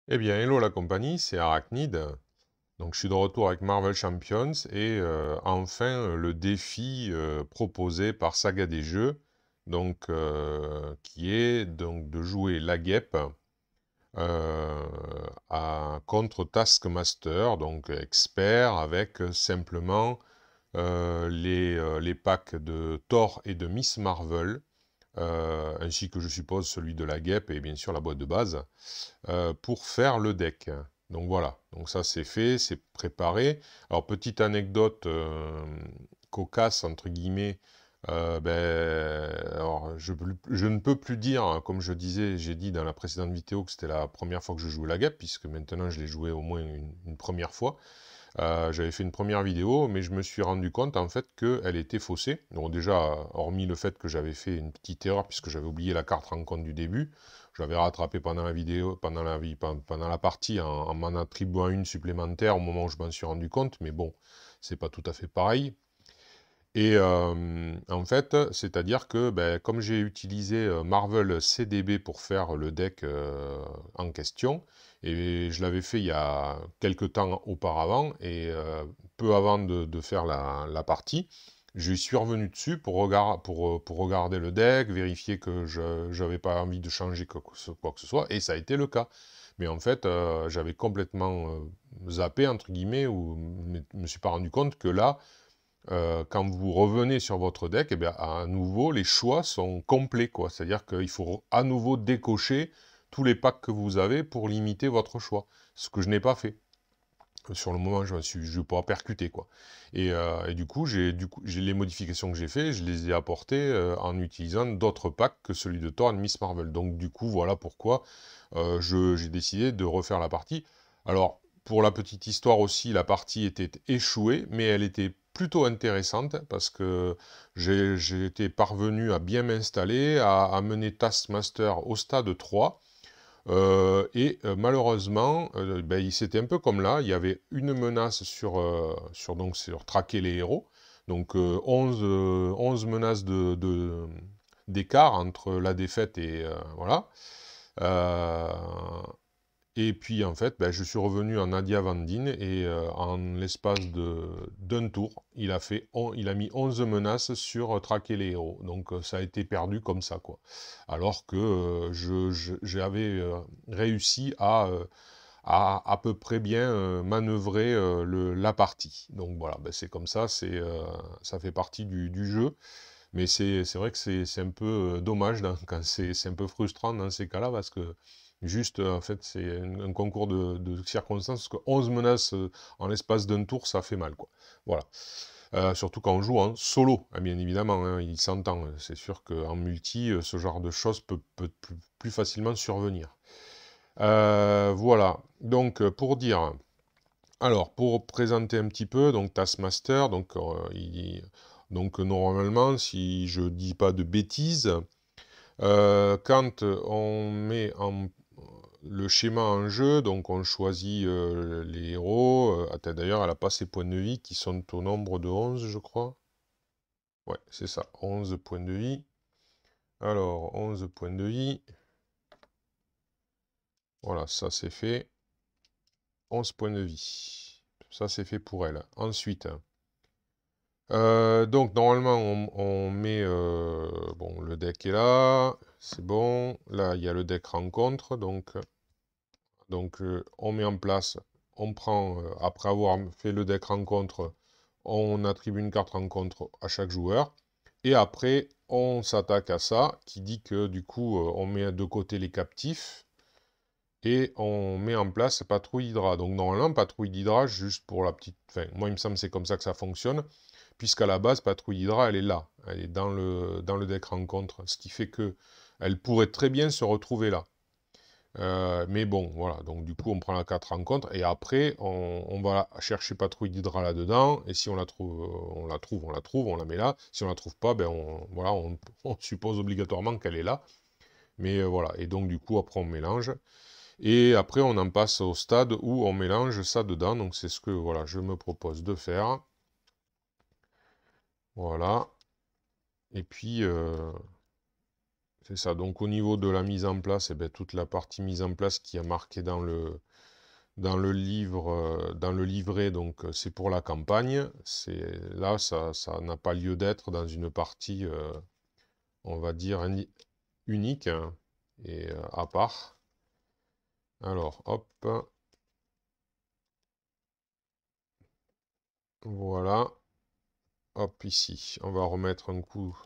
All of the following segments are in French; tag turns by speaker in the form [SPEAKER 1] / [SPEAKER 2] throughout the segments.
[SPEAKER 1] Eh bien, hello la compagnie, c'est Arachnid. Donc, je suis de retour avec Marvel Champions et enfin le défi proposé par Saga des Jeux, donc qui est donc de jouer la guêpe euh, contre Taskmaster, donc expert, avec simplement les packs de Thor et de Miss Marvel, ainsi que je suppose celui de la guêpe et bien sûr la boîte de base pour faire le deck. Donc voilà, donc ça c'est fait, c'est préparé. Alors petite anecdote cocasse entre guillemets, alors je ne peux plus dire, hein, comme je disais, j'ai dit dans la précédente vidéo que c'était la première fois que je jouais la guêpe, puisque maintenant je l'ai joué au moins une première fois. J'avais fait une première vidéo, mais je me suis rendu compte en fait qu'elle était faussée. Donc déjà, hormis le fait que j'avais fait une petite erreur puisque j'avais oublié la carte rencontre du début, j'avais rattrapé pendant la vidéo, pendant la partie en m'en attribuant une supplémentaire au moment où je m'en suis rendu compte, mais bon, c'est pas tout à fait pareil. Et en fait, c'est-à-dire que comme j'ai utilisé Marvel CDB pour faire le deck en question, et je l'avais fait il y a quelques temps auparavant, et peu avant de faire la partie, je suis revenu dessus pour regarder le deck, vérifier que je n'avais pas envie de changer quoi que ce soit, et ça a été le cas. Mais en fait, j'avais complètement zappé, entre guillemets, ou me suis pas rendu compte que là, quand vous revenez sur votre deck, eh bien, à nouveau, les choix sont complets, quoi. C'est-à-dire qu'il faut à nouveau décocher tous les packs que vous avez pour limiter votre choix. Ce que je n'ai pas fait. Sur le moment, je ne vais pas percuter, quoi. Et du coup, j'ai les modifications que j'ai fait, je les ai apportées en utilisant d'autres packs que celui de Thor et Miss Marvel. Donc, du coup, voilà pourquoi j'ai décidé de refaire la partie. Alors, pour la petite histoire aussi, la partie était échouée, mais elle était plutôt intéressante parce que j'ai été parvenu à bien m'installer, à mener Taskmaster au stade 3. Malheureusement, c'était un peu comme là, il y avait une menace sur traquer les héros, donc 11 menaces d'écart entre la défaite et voilà. Euh, et puis en fait, je suis revenu en Nadia Vandine et en l'espace d'un tour, il a mis 11 menaces sur traquer les héros. Donc ça a été perdu comme ça, quoi. Alors que j'avais réussi à peu près bien manœuvrer la partie. Donc voilà, c'est comme ça, ça fait partie du jeu. Mais c'est vrai que c'est un peu dommage, quand c'est un peu frustrant dans ces cas-là, parce que juste, en fait, c'est un concours de circonstances, parce que 11 menaces en l'espace d'un tour, ça fait mal, quoi. Voilà. Surtout quand on joue en solo, hein, bien évidemment, hein, il s'entend. C'est sûr qu'en multi, ce genre de choses peut plus facilement survenir. Voilà. Donc, pour dire... Alors, pour présenter un petit peu, donc Taskmaster, donc normalement, si je dis pas de bêtises, quand on met le schéma en jeu, donc on choisit les héros. Attends, d'ailleurs, elle n'a pas ses points de vie qui sont au nombre de 11, je crois. Ouais, c'est ça, 11 points de vie. Alors, 11 points de vie. Voilà, ça c'est fait. 11 points de vie. Ça c'est fait pour elle. Ensuite, donc normalement on met bon, le deck est là, c'est bon. Là il y a le deck rencontre, donc on met en place, on prend après avoir fait le deck rencontre, on attribue une carte rencontre à chaque joueur et après on s'attaque à ça qui dit que du coup on met de côté les captifs et on met en place patrouille d'Hydra. Donc normalement patrouille d'Hydra, juste pour la petite, enfin moi il me semble que c'est comme ça que ça fonctionne, puisqu'à la base, Patrouille Hydra, elle est là, elle est dans le deck rencontre, ce qui fait que elle pourrait très bien se retrouver là. Mais bon, voilà, donc du coup, on prend la carte rencontre, et après, on va chercher Patrouille d'Hydra là-dedans, et si on la trouve, on la met là. Si on la trouve pas, voilà, on suppose obligatoirement qu'elle est là. Mais voilà, et donc du coup, après, on mélange. Et après, on en passe au stade où on mélange ça dedans, donc c'est ce que voilà, je me propose de faire. Voilà. Et puis, C'est ça. Donc au niveau de la mise en place, eh ben, toute la partie mise en place qui est marquée dans le livre, dans le livret, donc c'est pour la campagne. Là, ça n'a pas lieu d'être dans une partie, on va dire, unique, hein, et à part. Alors, hop, voilà. Hop, ici, on va remettre un coup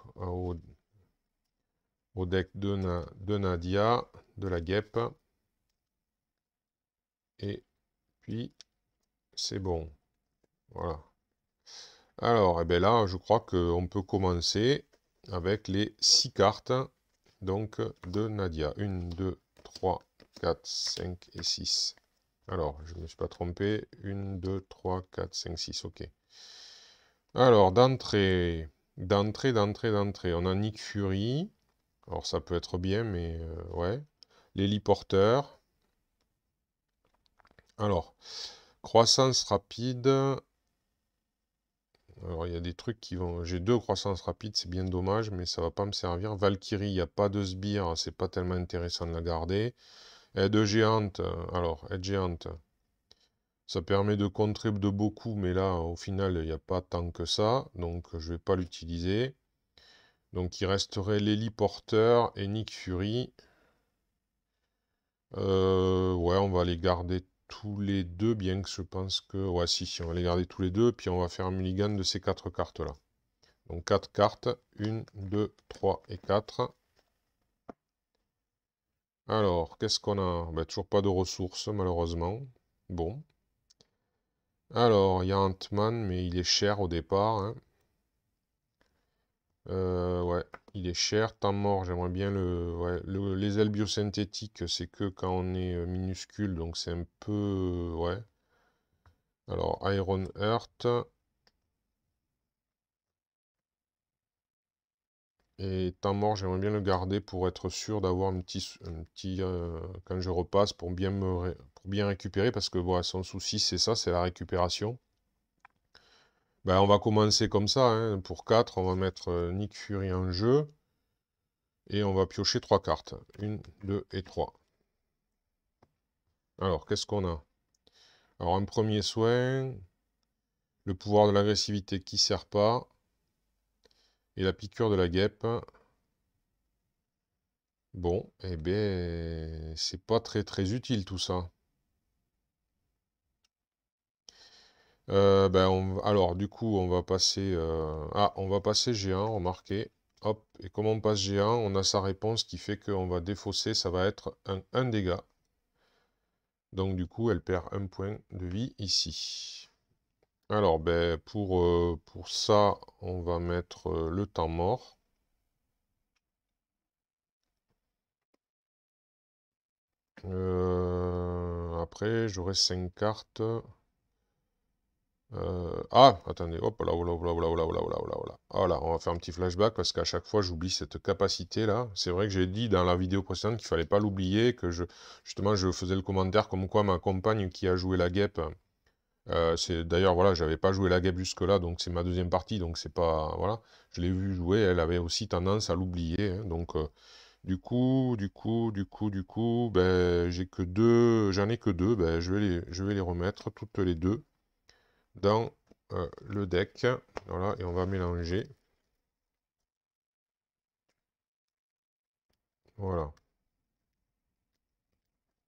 [SPEAKER 1] au deck de Nadia, de la guêpe. Et puis, c'est bon. Voilà. Alors, eh bien là, je crois qu'on peut commencer avec les 6 cartes donc, de Nadia. 1, 2, 3, 4, 5 et 6. Alors, je ne me suis pas trompé. 1, 2, 3, 4, 5, 6. Ok. Alors, d'entrée, on a Nick Fury. Alors, ça peut être bien, mais ouais. L'héliporteur. Alors, croissance rapide. Alors, il y a des trucs qui vont... J'ai 2 croissances rapides, c'est bien dommage, mais ça va pas me servir. Valkyrie, il n'y a pas de sbire, c'est pas tellement intéressant de la garder. Aide géante, alors, aide géante, ça permet de contrer de beaucoup, mais là, au final, il n'y a pas tant que ça, donc je vais pas l'utiliser. Donc, il resterait l'héliporteur et Nick Fury. Ouais, on va les garder tous les deux, bien que je pense que... Ouais, si, on va les garder tous les deux, puis on va faire un mulligan de ces 4 cartes-là. Donc 4 cartes, 1, 2, 3 et 4. Alors, qu'est-ce qu'on a? Ben, toujours pas de ressources, malheureusement. Bon. Alors, il y a Ant-Man, mais il est cher au départ, hein. Ouais, il est cher. Temps mort, j'aimerais bien le... Ouais, les ailes biosynthétiques, c'est que quand on est minuscule, donc c'est un peu... ouais. Alors, Iron Heart. Et temps mort, j'aimerais bien le garder pour être sûr d'avoir un petit quand je repasse pour pour bien récupérer, parce que voilà, son souci c'est ça, c'est la récupération. Ben, on va commencer comme ça, hein. Pour 4, on va mettre Nick Fury en jeu, et on va piocher 3 cartes. 1, 2 et 3. Alors, qu'est-ce qu'on a? Alors, un premier soin, le pouvoir de l'agressivité qui sert pas, et la piqûre de la guêpe. Bon, eh ben, c'est pas très très utile tout ça. Ben, alors, du coup, on va passer... Ah, on va passer géant, remarquez. Hop, et comme on passe géant, on a sa réponse qui fait qu'on va défausser, ça va être un dégât. Donc, du coup, elle perd un point de vie ici. Alors, ben, pour ça, on va mettre le temps mort. Après, j'aurai 5 cartes. Ah, attendez, hop là, voilà, voilà, voilà, voilà, voilà, voilà, voilà, voilà. Voilà, on va faire un petit flashback parce qu'à chaque fois j'oublie cette capacité-là. C'est vrai que j'ai dit dans la vidéo précédente qu'il fallait pas l'oublier, que justement je faisais le commentaire comme quoi ma compagne qui a joué la guêpe, c'est d'ailleurs voilà, j'avais pas joué la guêpe jusque-là, donc c'est ma deuxième partie, donc c'est pas voilà, je l'ai vu jouer, elle avait aussi tendance à l'oublier, hein. Donc du coup, ben j'ai que deux, j'en ai que deux, ben je vais les remettre toutes les deux dans le deck. Voilà, et on va mélanger. Voilà.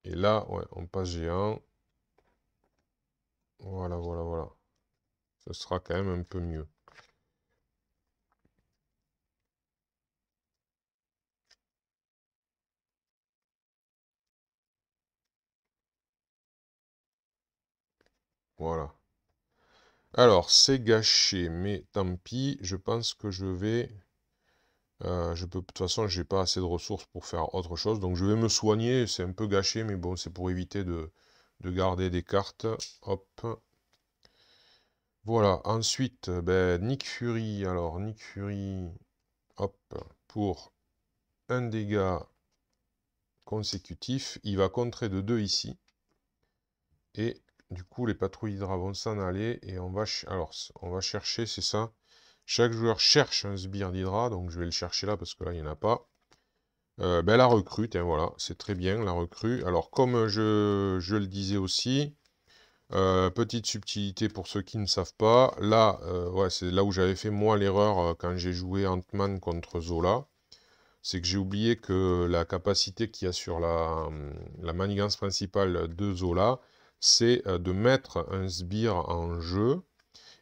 [SPEAKER 1] Et là, ouais, on passe géant. Voilà, voilà, voilà. Ce sera quand même un peu mieux. Voilà. Alors, c'est gâché, mais tant pis. Je pense que je vais... de toute façon, j'ai pas assez de ressources pour faire autre chose. Donc, je vais me soigner. C'est un peu gâché, mais bon, c'est pour éviter de garder des cartes. Hop. Voilà. Ensuite, ben, Nick Fury. Alors, Nick Fury, hop, pour un dégât consécutif, il va contrer de 2 ici. Et du coup, les patrouilles Hydra vont s'en aller. Et on va, alors, on va chercher, c'est ça. Chaque joueur cherche un sbire d'Hydra. Donc, je vais le chercher là parce que là, il n'y en a pas. Ben, la recrue, tiens, voilà, c'est très bien, la recrue. Alors, comme je le disais aussi, petite subtilité pour ceux qui ne savent pas, là, ouais, c'est là où j'avais fait moi l'erreur quand j'ai joué Ant-Man contre Zola. C'est que j'ai oublié que la capacité qu'il y a sur la manigance principale de Zola, c'est de mettre un sbire en jeu,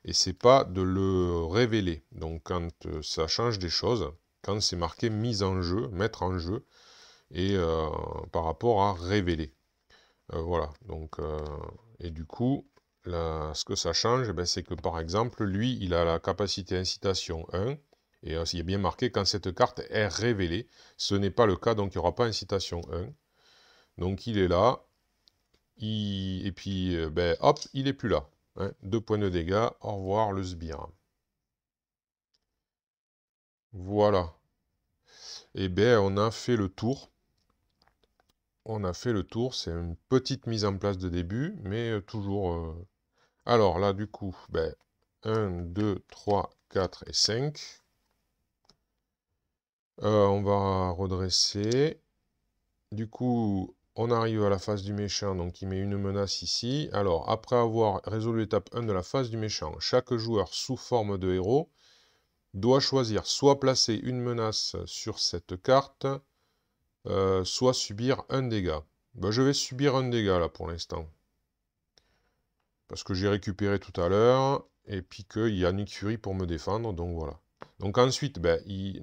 [SPEAKER 1] et c'est pas de le révéler. Donc quand ça change des choses, quand c'est marqué mise en jeu, mettre en jeu, et par rapport à révéler. Voilà, donc, et du coup, ce que ça change, ben, c'est que par exemple, lui, il a la capacité incitation 1, et il est bien marqué quand cette carte est révélée. Ce n'est pas le cas, donc il n'y aura pas incitation 1. Donc il est là, et puis, ben, hop, il est plus là. Hein. 2 points de dégâts, au revoir le sbire. Voilà. Et ben, on a fait le tour. On a fait le tour, c'est une petite mise en place de début, mais toujours... Alors là, du coup, ben, 1, 2, 3, 4 et 5. On va redresser. Du coup, on arrive à la phase du méchant, donc il met une menace ici. Alors, après avoir résolu l'étape 1 de la phase du méchant, chaque joueur sous forme de héros doit choisir soit placer une menace sur cette carte, soit subir un dégât. Ben, je vais subir un dégât là pour l'instant. Parce que j'ai récupéré tout à l'heure, et puis qu'il y a Nick Fury pour me défendre, donc voilà. Donc ensuite, ben,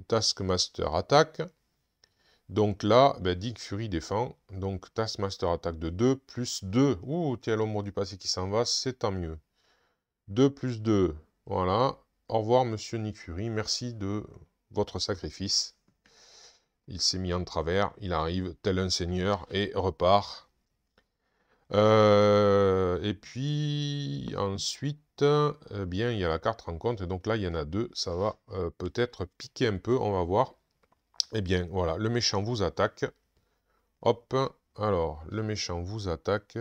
[SPEAKER 1] Taskmaster attaque. Donc là, ben, Nick Fury défend. Donc Taskmaster attaque de 2, plus 2. Ouh, tiens, l'ombre du passé qui s'en va, c'est tant mieux. 2 plus 2, voilà. Au revoir, monsieur Nick Fury, merci de votre sacrifice. Il s'est mis en travers, il arrive tel un seigneur et repart. Et puis ensuite, bien, il y a la carte rencontre, et donc là, il y en a 2, ça va peut-être piquer un peu, on va voir. Eh bien, voilà, le méchant vous attaque. Hop, alors, le méchant vous attaque.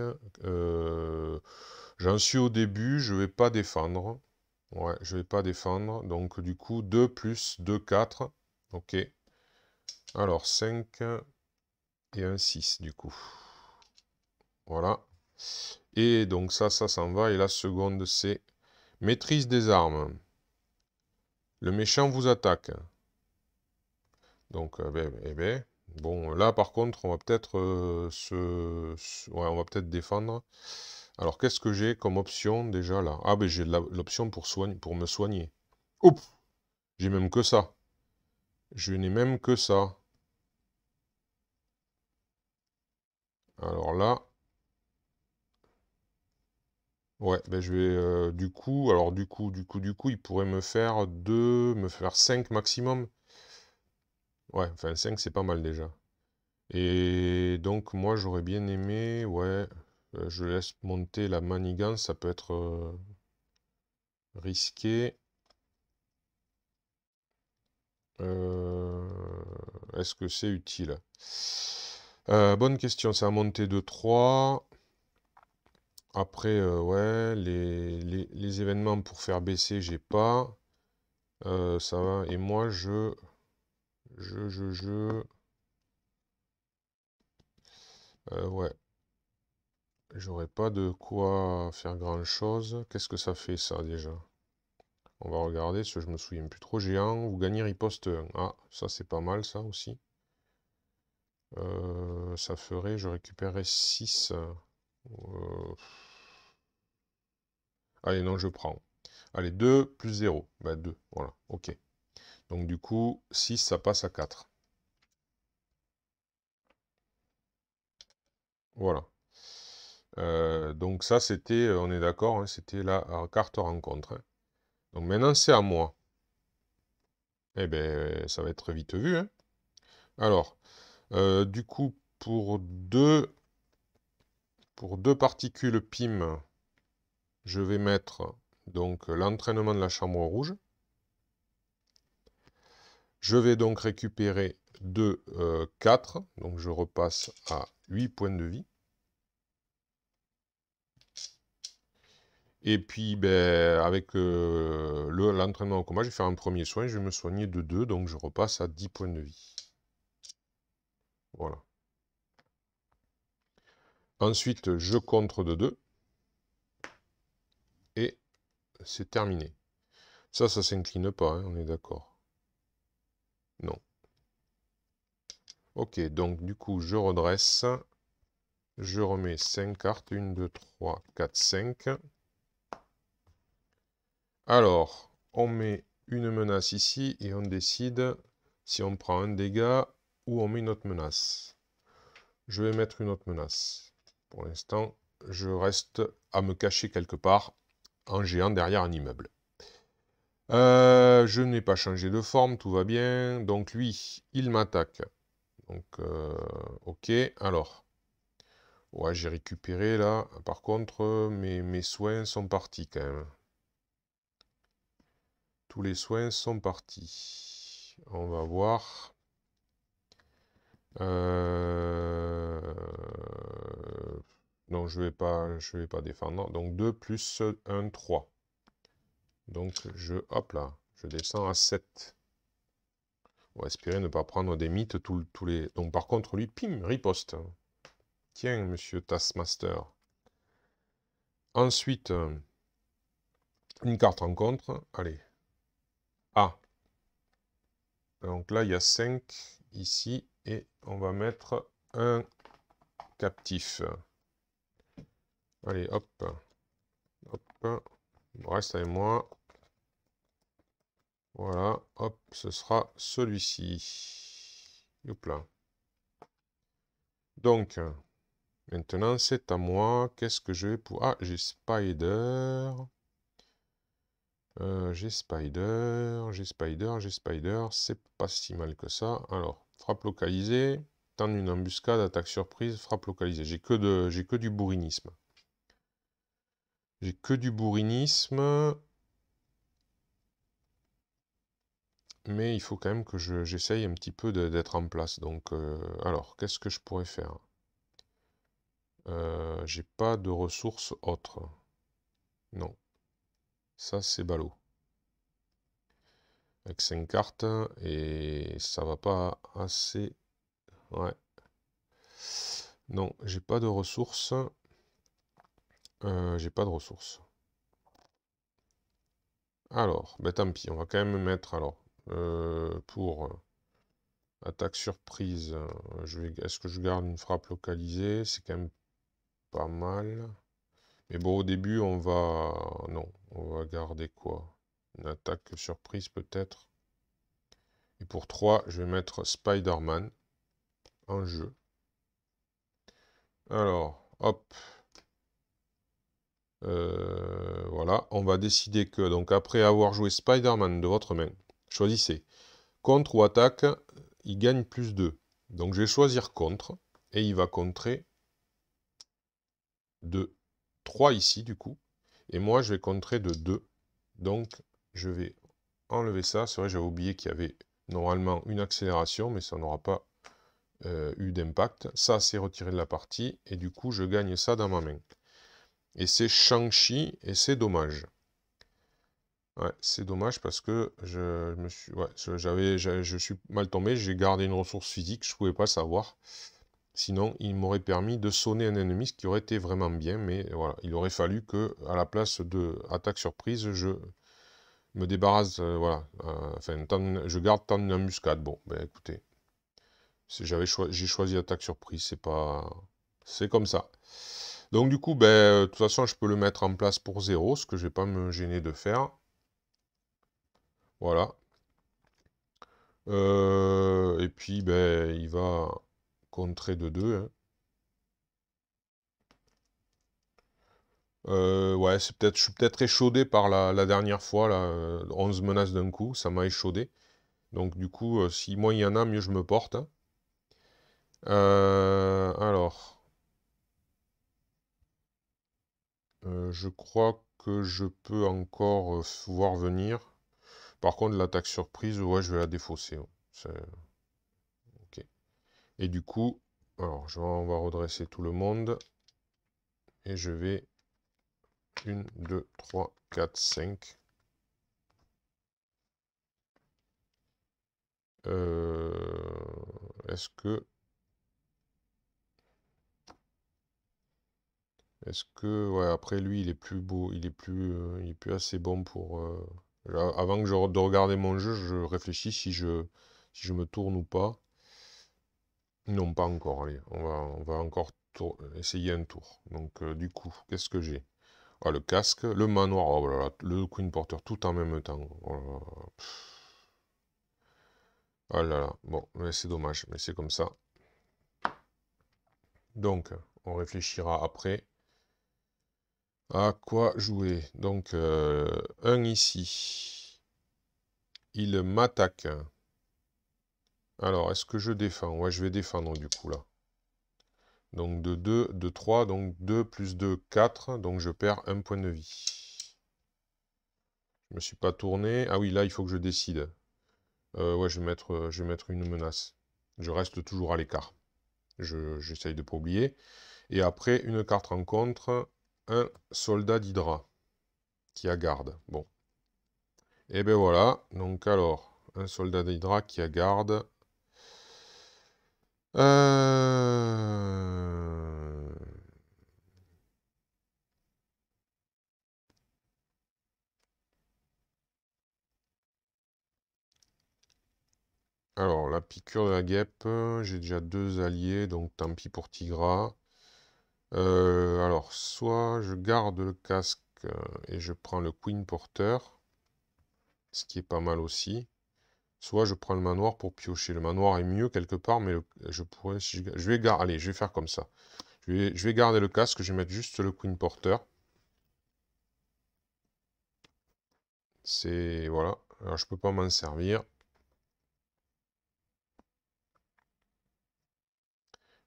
[SPEAKER 1] J'en suis au début, je vais pas défendre. Ouais, je vais pas défendre, donc du coup, 2 plus 2, 4. Ok. Alors, 5 et un 6, du coup. Voilà. Et donc ça s'en va. Et la seconde, c'est maîtrise des armes. Le méchant vous attaque. Donc, bon, là par contre, on va peut-être ouais, on va peut-être défendre. Alors, qu'est-ce que j'ai comme option déjà là? Ah, ben j'ai l'option pour me soigner. Oups! J'ai même que ça. Je n'ai même que ça. Alors là, ouais, ben je vais du coup, alors du coup, il pourrait me faire 2, me faire 5 maximum. Ouais, enfin 5 c'est pas mal déjà. Et donc moi j'aurais bien aimé, ouais, je laisse monter la manigance, ça peut être risqué. Est-ce que c'est utile? Bonne question, ça a monté de 3. Après, ouais, les événements pour faire baisser, j'ai pas. Ça va, et moi ouais, j'aurais pas de quoi faire grand-chose. Qu'est-ce que ça fait ça déjà? On va regarder, parce que je me souviens plus trop. Géant, vous gagnez riposte 1. Ah, ça c'est pas mal ça aussi. Ça ferait, je récupérerais 6. Allez, non, je prends. Allez, 2 plus 0. Bah 2, voilà, ok. Donc du coup, 6, ça passe à 4. Voilà. Donc ça, c'était, on est d'accord, hein, c'était la carte rencontre. Hein. Donc maintenant, c'est à moi. Eh bien, ça va être vite vu. Hein. Alors, du coup, pour deux particules PIM, je vais mettre donc l'entraînement de la chambre rouge. Je vais donc récupérer 2, 4. Donc je repasse à 8 points de vie. Et puis, ben, avec l'entraînement au combat, je vais faire un premier soin. Je vais me soigner de 2. Donc je repasse à 10 points de vie. Voilà. Ensuite, je contre de 2. Et c'est terminé. Ça s'incline pas, hein, on est d'accord. Non. Ok, donc du coup, je redresse. Je remets 5 cartes. 1, 2, 3, 4, 5. Alors, on met une menace ici et on décide si on prend un dégât ou on met une autre menace. Je vais mettre une autre menace. Pour l'instant, je reste à me cacher quelque part en géant derrière un immeuble. Je n'ai pas changé de forme, tout va bien. Donc lui, il m'attaque. Donc, ok. Alors, ouais, j'ai récupéré là. Par contre, mes soins sont partis quand même. Tous les soins sont partis. On va voir. Non, je vais pas défendre. Donc 2 plus 1, 3. Donc hop là, je descends à 7. On va espérer ne pas prendre des mythes tous les... Donc par contre, lui, pim, riposte. Tiens, monsieur Taskmaster. Ensuite, une carte rencontre. Allez. Ah. Donc là, il y a 5 ici. Et on va mettre un captif. Allez, hop. Hop. Reste avec moi. Voilà. Hop, ce sera celui-ci. Hop là. Donc, maintenant, c'est à moi. Qu'est-ce que je vais pour... Ah, j'ai Spider. J'ai Spider. C'est pas si mal que ça. Alors, frappe localisée. Tendre une embuscade, attaque surprise, frappe localisée. J'ai que du bourrinisme. J'ai que du bourrinisme. Mais il faut quand même que j'essaye un petit peu d'être en place. Donc, alors, qu'est-ce que je pourrais faire? J'ai pas de ressources autres. Non. Ça, c'est ballot. Avec 5 cartes, et ça va pas assez... Ouais. Non, j'ai pas de ressources. J'ai pas de ressources. Alors, ben tant pis, on va quand même mettre, alors, pour attaque surprise, est-ce que je garde une frappe localisée? C'est quand même pas mal. Mais bon, au début, on va... Non, on va garder quoi? Une attaque surprise peut-être. Et pour 3, je vais mettre Spider-Man en jeu. Alors, hop. Voilà, on va décider que, donc après avoir joué Spider-Man de votre main, choisissez contre ou attaque, il gagne plus 2. Donc je vais choisir contre, et il va contrer 2. 3 ici du coup, et moi je vais contrer de 2. Donc je vais enlever ça. C'est vrai, j'avais oublié qu'il y avait normalement une accélération, mais ça n'aura pas eu d'impact. Ça, c'est retiré de la partie, et du coup, je gagne ça dans ma main. Et c'est Shang-Chi, et c'est dommage. Ouais, c'est dommage parce que je suis mal tombé, j'ai gardé une ressource physique, je ne pouvais pas le savoir. Sinon, il m'aurait permis de sonner un ennemi, ce qui aurait été vraiment bien, mais voilà, il aurait fallu que, à la place de attaque surprise, je me débarrasse, voilà, enfin, je garde tant d'une embuscade. Bon, ben écoutez, j'ai choisi attaque surprise, c'est comme ça. Donc du coup, ben, de toute façon, je peux le mettre en place pour 0, ce que je vais pas me gêner de faire. Voilà. Et puis, ben, il va contrer de 2. Hein. Ouais, je suis peut-être échaudé par la dernière fois, là, 11 menaces d'un coup, ça m'a échaudé. Donc du coup, si moins il y en a, mieux je me porte. Hein. Alors, je crois que je peux encore voir venir. Par contre, l'attaque surprise, ouais, je vais la défausser. Ouais. Ok. Et du coup, alors, on va redresser tout le monde. Et je vais 1, 2, 3, 4, 5. Est-ce que Est-ce que... Ouais, après lui, il est plus beau, il est plus assez bon pour... Avant que de regarder mon jeu, je réfléchis si je me tourne ou pas. Non, pas encore, allez. On va encore essayer un tour. Donc, du coup, qu'est-ce que j'ai? Ah, le casque, le manoir, oh là là, le Queen Porter, tout en même temps. Oh là là. Ah là là, bon, mais c'est dommage, mais c'est comme ça. Donc, on réfléchira après à quoi jouer. Donc, un ici. Il m'attaque. Alors, est-ce que je défends? Ouais, je vais défendre du coup là. Donc de 2, de 3, donc 2 plus 2, 4. Donc je perds un point de vie. Je me suis pas tourné. Ah oui, là, il faut que je décide. Ouais, je vais mettre une menace. Je reste toujours à l'écart. J'essaye de pas oublier. Et après, une carte rencontre, un soldat d'Hydra qui a garde. Bon. Et ben voilà. Donc alors, un soldat d'Hydra qui a garde. Alors, la piqûre de la guêpe, j'ai déjà 2 alliés, donc tant pis pour Tigra. Alors, soit je garde le casque et je prends le Queen Porter, ce qui est pas mal aussi. Soit je prends le manoir pour piocher. Le manoir est mieux quelque part, mais je pourrais... je vais garder... Allez, je vais faire comme ça. Je vais garder le casque, je vais mettre juste le Queen Porter. C'est... Voilà. Alors, je peux pas m'en servir.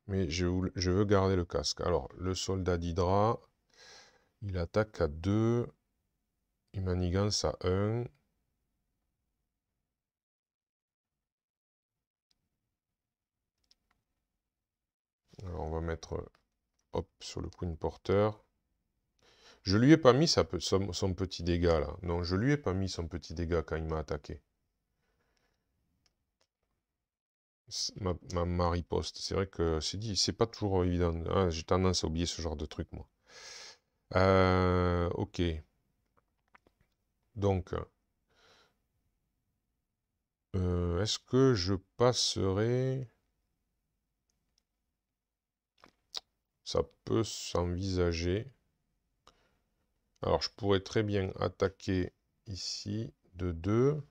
[SPEAKER 1] Mais je veux garder le casque. Alors, le soldat d'Hydra, il attaque à 2. Il manigance à 1. Alors, on va mettre hop sur le Queen Porter. Je lui ai pas mis son petit dégât là. Non, je lui ai pas mis son petit dégât quand il m'a attaqué. Ma riposte. C'est vrai que c'est pas toujours évident. Ah, j'ai tendance à oublier ce genre de truc, moi. Ok. Donc, est-ce que je passerai... Ça peut s'envisager. Alors, je pourrais très bien attaquer ici de 2.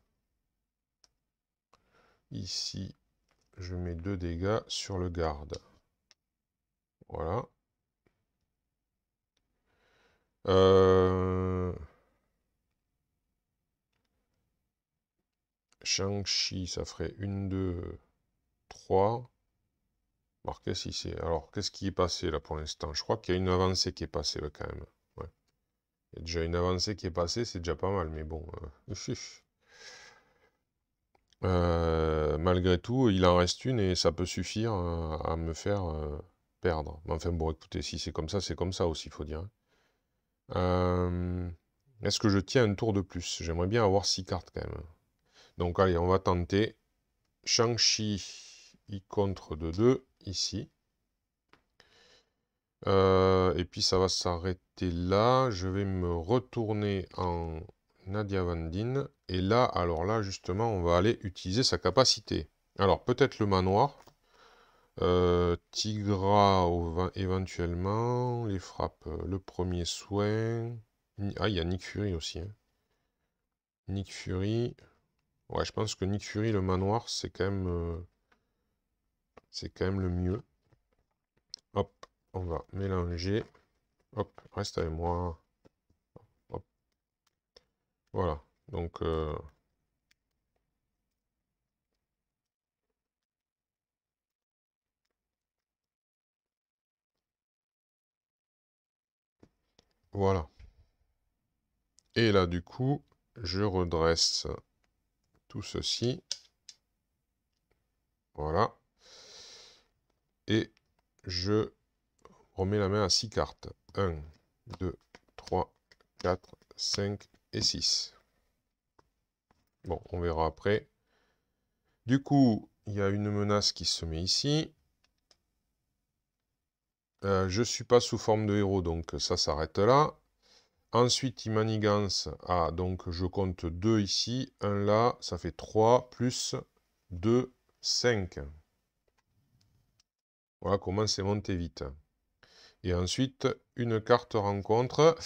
[SPEAKER 1] Ici, je mets 2 dégâts sur le garde. Voilà. Shang-Chi, ça ferait 1, 2, 3. Alors, qu'est-ce qui est passé là pour l'instant? Je crois qu'il y a une avancée qui est passée là quand même. Ouais. Il y a déjà une avancée qui est passée, c'est déjà pas mal, mais bon. Malgré tout, il en reste une et ça peut suffire à me faire perdre. Mais enfin bon, écoutez, si c'est comme ça, c'est comme ça aussi, il faut dire. Est-ce que je tiens un tour de plus? J'aimerais bien avoir 6 cartes quand même. Donc allez, on va tenter. Shang-Chi, il contre de 2 ici. Et puis ça va s'arrêter là. Je vais me retourner en Nadia Van Dine. Et là, alors là, justement, on va aller utiliser sa capacité. Alors, peut-être le manoir. Tigra, éventuellement. Les frappes, le premier soin. Ah, il y a Nick Fury aussi. Hein. Nick Fury. Ouais, je pense que Nick Fury, le manoir, c'est quand même le mieux. Hop, on va mélanger. Hop, reste avec moi. Hop, voilà. Donc, voilà. Et là, du coup, je redresse tout ceci. Voilà. Et je remets la main à 6 cartes. 1, 2, 3, 4, 5 et 6. Bon, on verra après. Du coup, il y a une menace qui se met ici. Je suis pas sous forme de héros, donc ça s'arrête là. Ensuite, il manigance. Ah, donc je compte 2 ici, un là, ça fait 3, plus 2, 5. Voilà comment c'est monté vite. Et ensuite, une carte rencontre,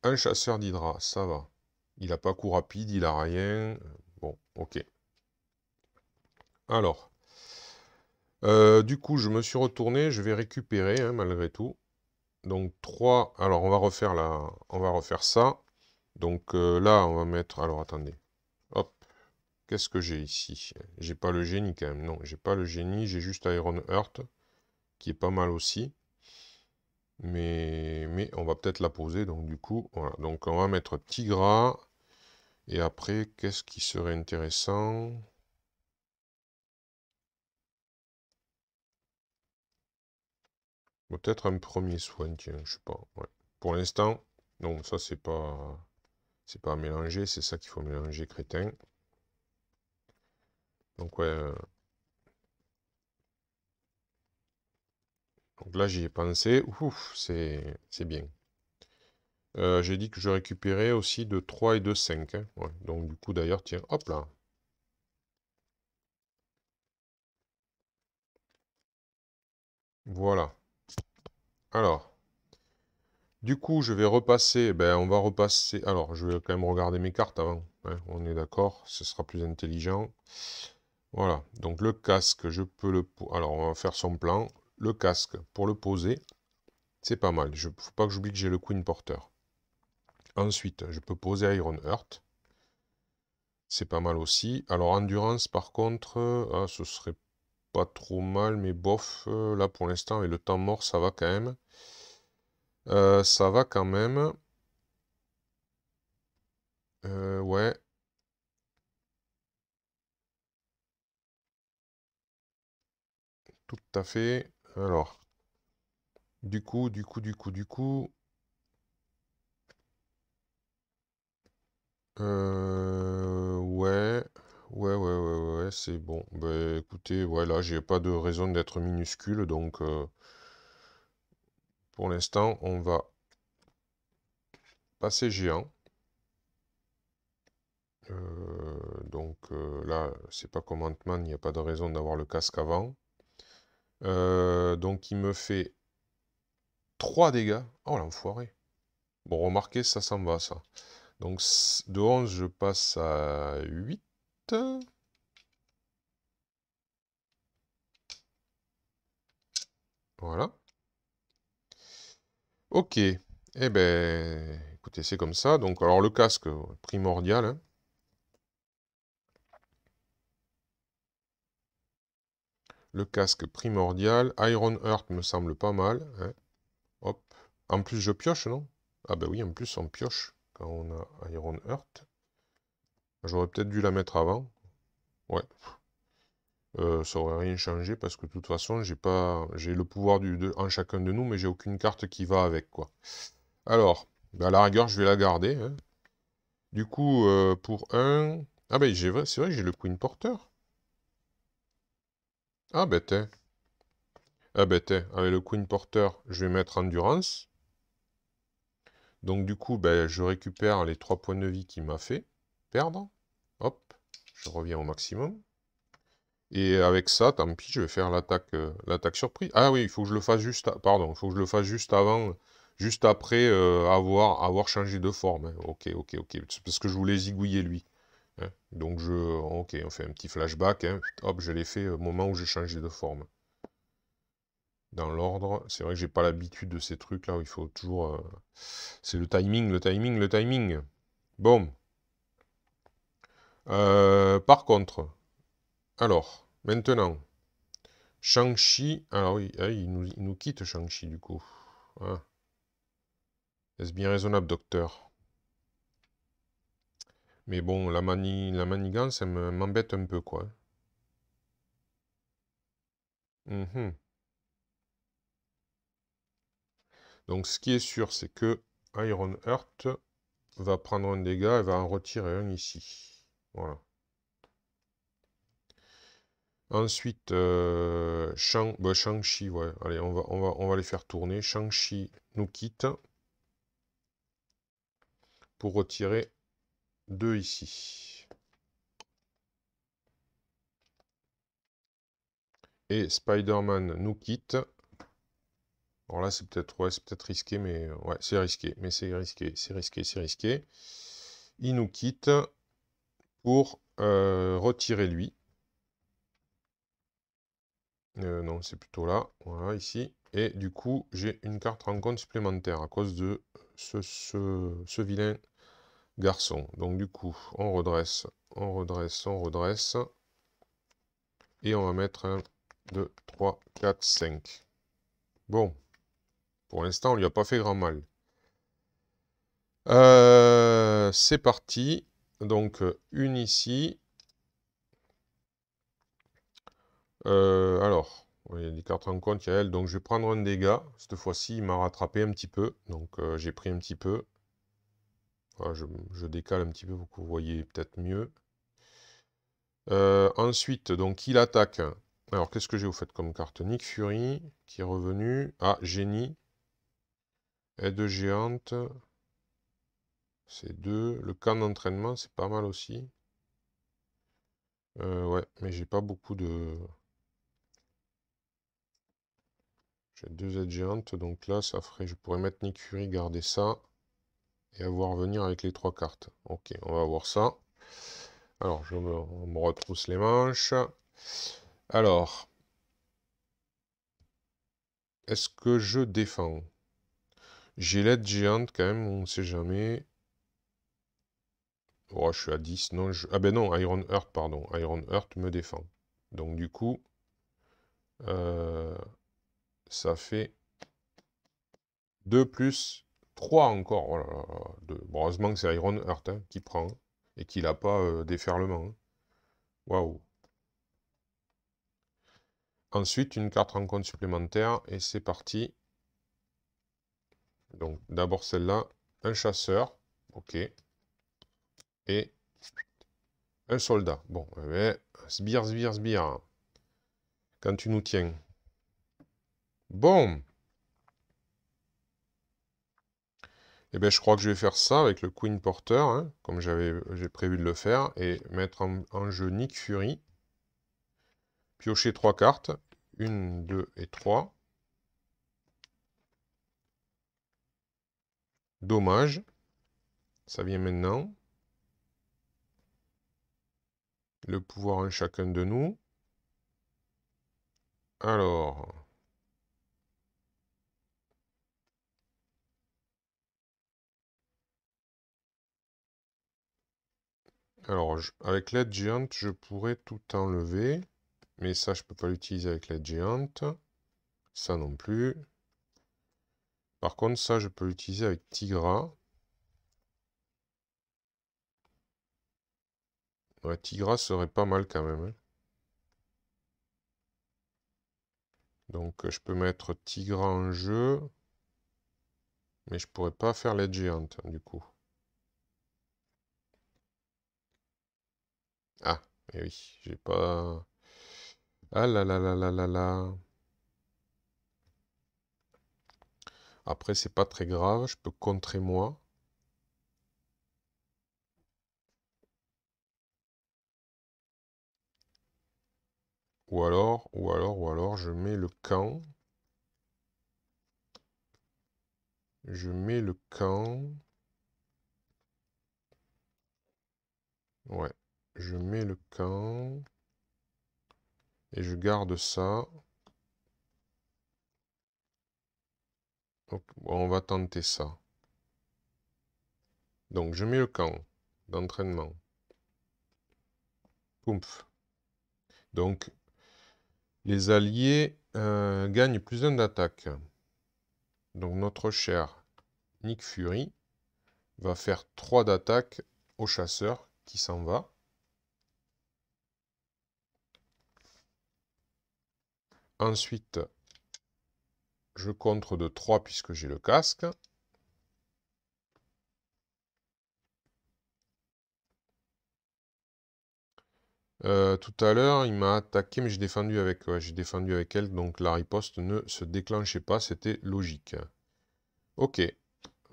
[SPEAKER 1] un chasseur d'Hydra, ça va. Il n'a pas coup rapide, il a rien. Bon, ok. Alors, du coup, je me suis retourné, je vais récupérer, hein, malgré tout. Donc 3, alors on va refaire ça. Donc là, on va mettre, alors attendez, hop, qu'est-ce que j'ai ici? J'ai pas le génie quand même, non, j'ai pas le génie, j'ai juste Iron Heart, qui est pas mal aussi. Mais on va peut-être la poser, donc du coup, voilà. Donc on va mettre Tigra, et après, qu'est-ce qui serait intéressant? Peut-être un premier soin, tiens, je sais pas. Ouais. Pour l'instant, non, ça c'est pas à mélanger, c'est ça qu'il faut mélanger, crétin. Donc ouais, donc là j'y ai pensé, ouf, c'est bien. J'ai dit que je récupérais aussi de 3 et de 5, hein. Ouais. Donc du coup d'ailleurs, tiens, hop là. Voilà. Alors, du coup, je vais repasser, ben on va repasser. Alors, je vais quand même regarder mes cartes avant, hein. On est d'accord, ce sera plus intelligent. Voilà, donc le casque, je peux le... Alors, on va faire son plan. Le casque, pour le poser, c'est pas mal. Faut pas que j'oublie que j'ai le Queen Porter. Ensuite, je peux poser Iron Heart. C'est pas mal aussi. Alors, Endurance, par contre, ah, ce serait pas trop mal, mais bof, là, pour l'instant, et le temps mort, ça va quand même. Ça va quand même. Ouais, tout à fait. Alors, du coup. Ouais, ouais, c'est bon. Bah écoutez, voilà, j'ai pas de raison d'être minuscule, donc pour l'instant, on va passer géant. Donc là, c'est pas comme Ant-Man, il n'y a pas de raison d'avoir le casque avant. Donc il me fait 3 dégâts. Oh l'enfoiré. Bon, remarquez, ça s'en va, ça. Donc de 11, je passe à 8. Voilà. Ok. Eh ben, écoutez, c'est comme ça. Donc, alors le casque, primordial, hein. Le casque primordial. Iron Heart me semble pas mal, hein. Hop. En plus, je pioche, non? Ah ben oui, en plus, on pioche quand on a Iron Heart. J'aurais peut-être dû la mettre avant. Ouais. Ça aurait rien changé parce que de toute façon, j'ai le pouvoir en chacun de nous, mais j'ai aucune carte qui va avec, quoi. Alors, ben, à la rigueur, je vais la garder, hein. Du coup, pour un... Ah ben, c'est vrai que j'ai le Queen Porter. Ah ben, t'es. Ah ben, t'es. Avec le Queen Porter, je vais mettre Endurance. Donc, du coup, ben, je récupère les 3 points de vie qu'il m'a fait perdre. Hop, je reviens au maximum. Et avec ça, tant pis, je vais faire l'attaque surprise. Ah oui, il faut que je le fasse juste... Pardon, il faut que je le fasse juste avant, juste après avoir changé de forme, hein. Ok, ok. C'est parce que je voulais zigouiller lui, hein. Donc, ok, on fait un petit flashback, hein. Hop, je l'ai fait au moment où j'ai changé de forme. Dans l'ordre, c'est vrai que j'ai pas l'habitude de ces trucs-là où il faut toujours... C'est le timing, le timing, le timing. Bon. Par contre, alors, maintenant... Shang-Chi, alors oui, ah, il nous quitte Shang-Chi du coup. Ah. Est-ce bien raisonnable, docteur? Mais bon, la manigance, elle m'embête un peu, quoi. Mhm. Donc ce qui est sûr, c'est que Iron Heart va prendre un dégât et va en retirer un ici. Voilà. Ensuite, Shang-Chi, ouais. Allez, on va les faire tourner. Shang-Chi nous quitte pour retirer 2 ici. Et Spider-Man nous quitte. Alors là, c'est peut-être risqué, mais ouais, c'est risqué. Mais c'est risqué, c'est risqué, c'est risqué. Il nous quitte pour retirer lui. Non, c'est plutôt là. Voilà, ici. Et du coup, j'ai une carte rencontre supplémentaire à cause de ce vilain garçon. Donc du coup, on redresse, on redresse, on redresse. Et on va mettre 1, 2, 3, 4, 5. Bon. Pour l'instant, on lui a pas fait grand mal. C'est parti. Donc, une ici. Alors, il y a des cartes en compte, il y a elle. Donc, je vais prendre un dégât. Cette fois-ci, il m'a rattrapé un petit peu. Donc, j'ai pris un petit peu. Voilà, je décale un petit peu pour que vous voyez peut-être mieux. Ensuite, donc, il attaque. Alors, qu'est-ce que j'ai au fait comme carte? Nick Fury, qui est revenu. Ah, Génie. Aide géante. C'est 2. Le camp d'entraînement, c'est pas mal aussi. Ouais, mais j'ai pas beaucoup de... J'ai 2 aides géantes, donc là, ça ferait... Je pourrais mettre Nick Fury, garder ça, et avoir venir avec les 3 cartes. Ok, on va voir ça. Alors, on me retrousse les manches. Alors, est-ce que je défends? J'ai l'aide géante quand même, on ne sait jamais. Oh, je suis à 10, non, Ah ben non, Iron Heart, pardon. Iron Heart me défend. Donc du coup, ça fait 2 plus 3 encore. Oh là là, bon, heureusement que c'est Iron Heart qui prend, et qu'il n'a pas déferlement. Waouh. Ensuite, une carte rencontre supplémentaire, et c'est parti. Donc, d'abord celle-là, un chasseur, ok, et un soldat. Bon, eh ben, sbire, sbire, sbire, quand tu nous tiens. Bon, eh ben, je crois que je vais faire ça avec le Queen Porter, hein, comme j'ai prévu de le faire, et mettre en jeu Nick Fury. Piocher 3 cartes, 1, 2 et 3. Dommage, ça vient maintenant. Le pouvoir en chacun de nous. Alors, avec l'aide géante, je pourrais tout enlever. Mais ça, je peux pas l'utiliser avec l'aide géante. Ça non plus. Par contre, ça, je peux l'utiliser avec Tigra. Ouais, Tigra serait pas mal quand même, hein. Donc, je peux mettre Tigra en jeu. Mais je pourrais pas faire l'aide géante, du coup. Ah, et oui, j'ai pas... Ah là là là là là là. Après, c'est pas très grave, je peux contrer moi. Ou alors, je mets le camp. Je mets le camp. Ouais, je mets le camp. Et je garde ça. Donc, on va tenter ça. Donc, je mets le camp d'entraînement. Pouf. Donc, les alliés gagnent plus d'un d'attaque. Donc, notre cher Nick Fury va faire 3 d'attaque au chasseur qui s'en va. Ensuite, je contre de 3 puisque j'ai le casque. Tout à l'heure, il m'a attaqué, mais j'ai défendu avec, ouais, j'ai défendu avec elle, donc la riposte ne se déclenchait pas, c'était logique. Ok,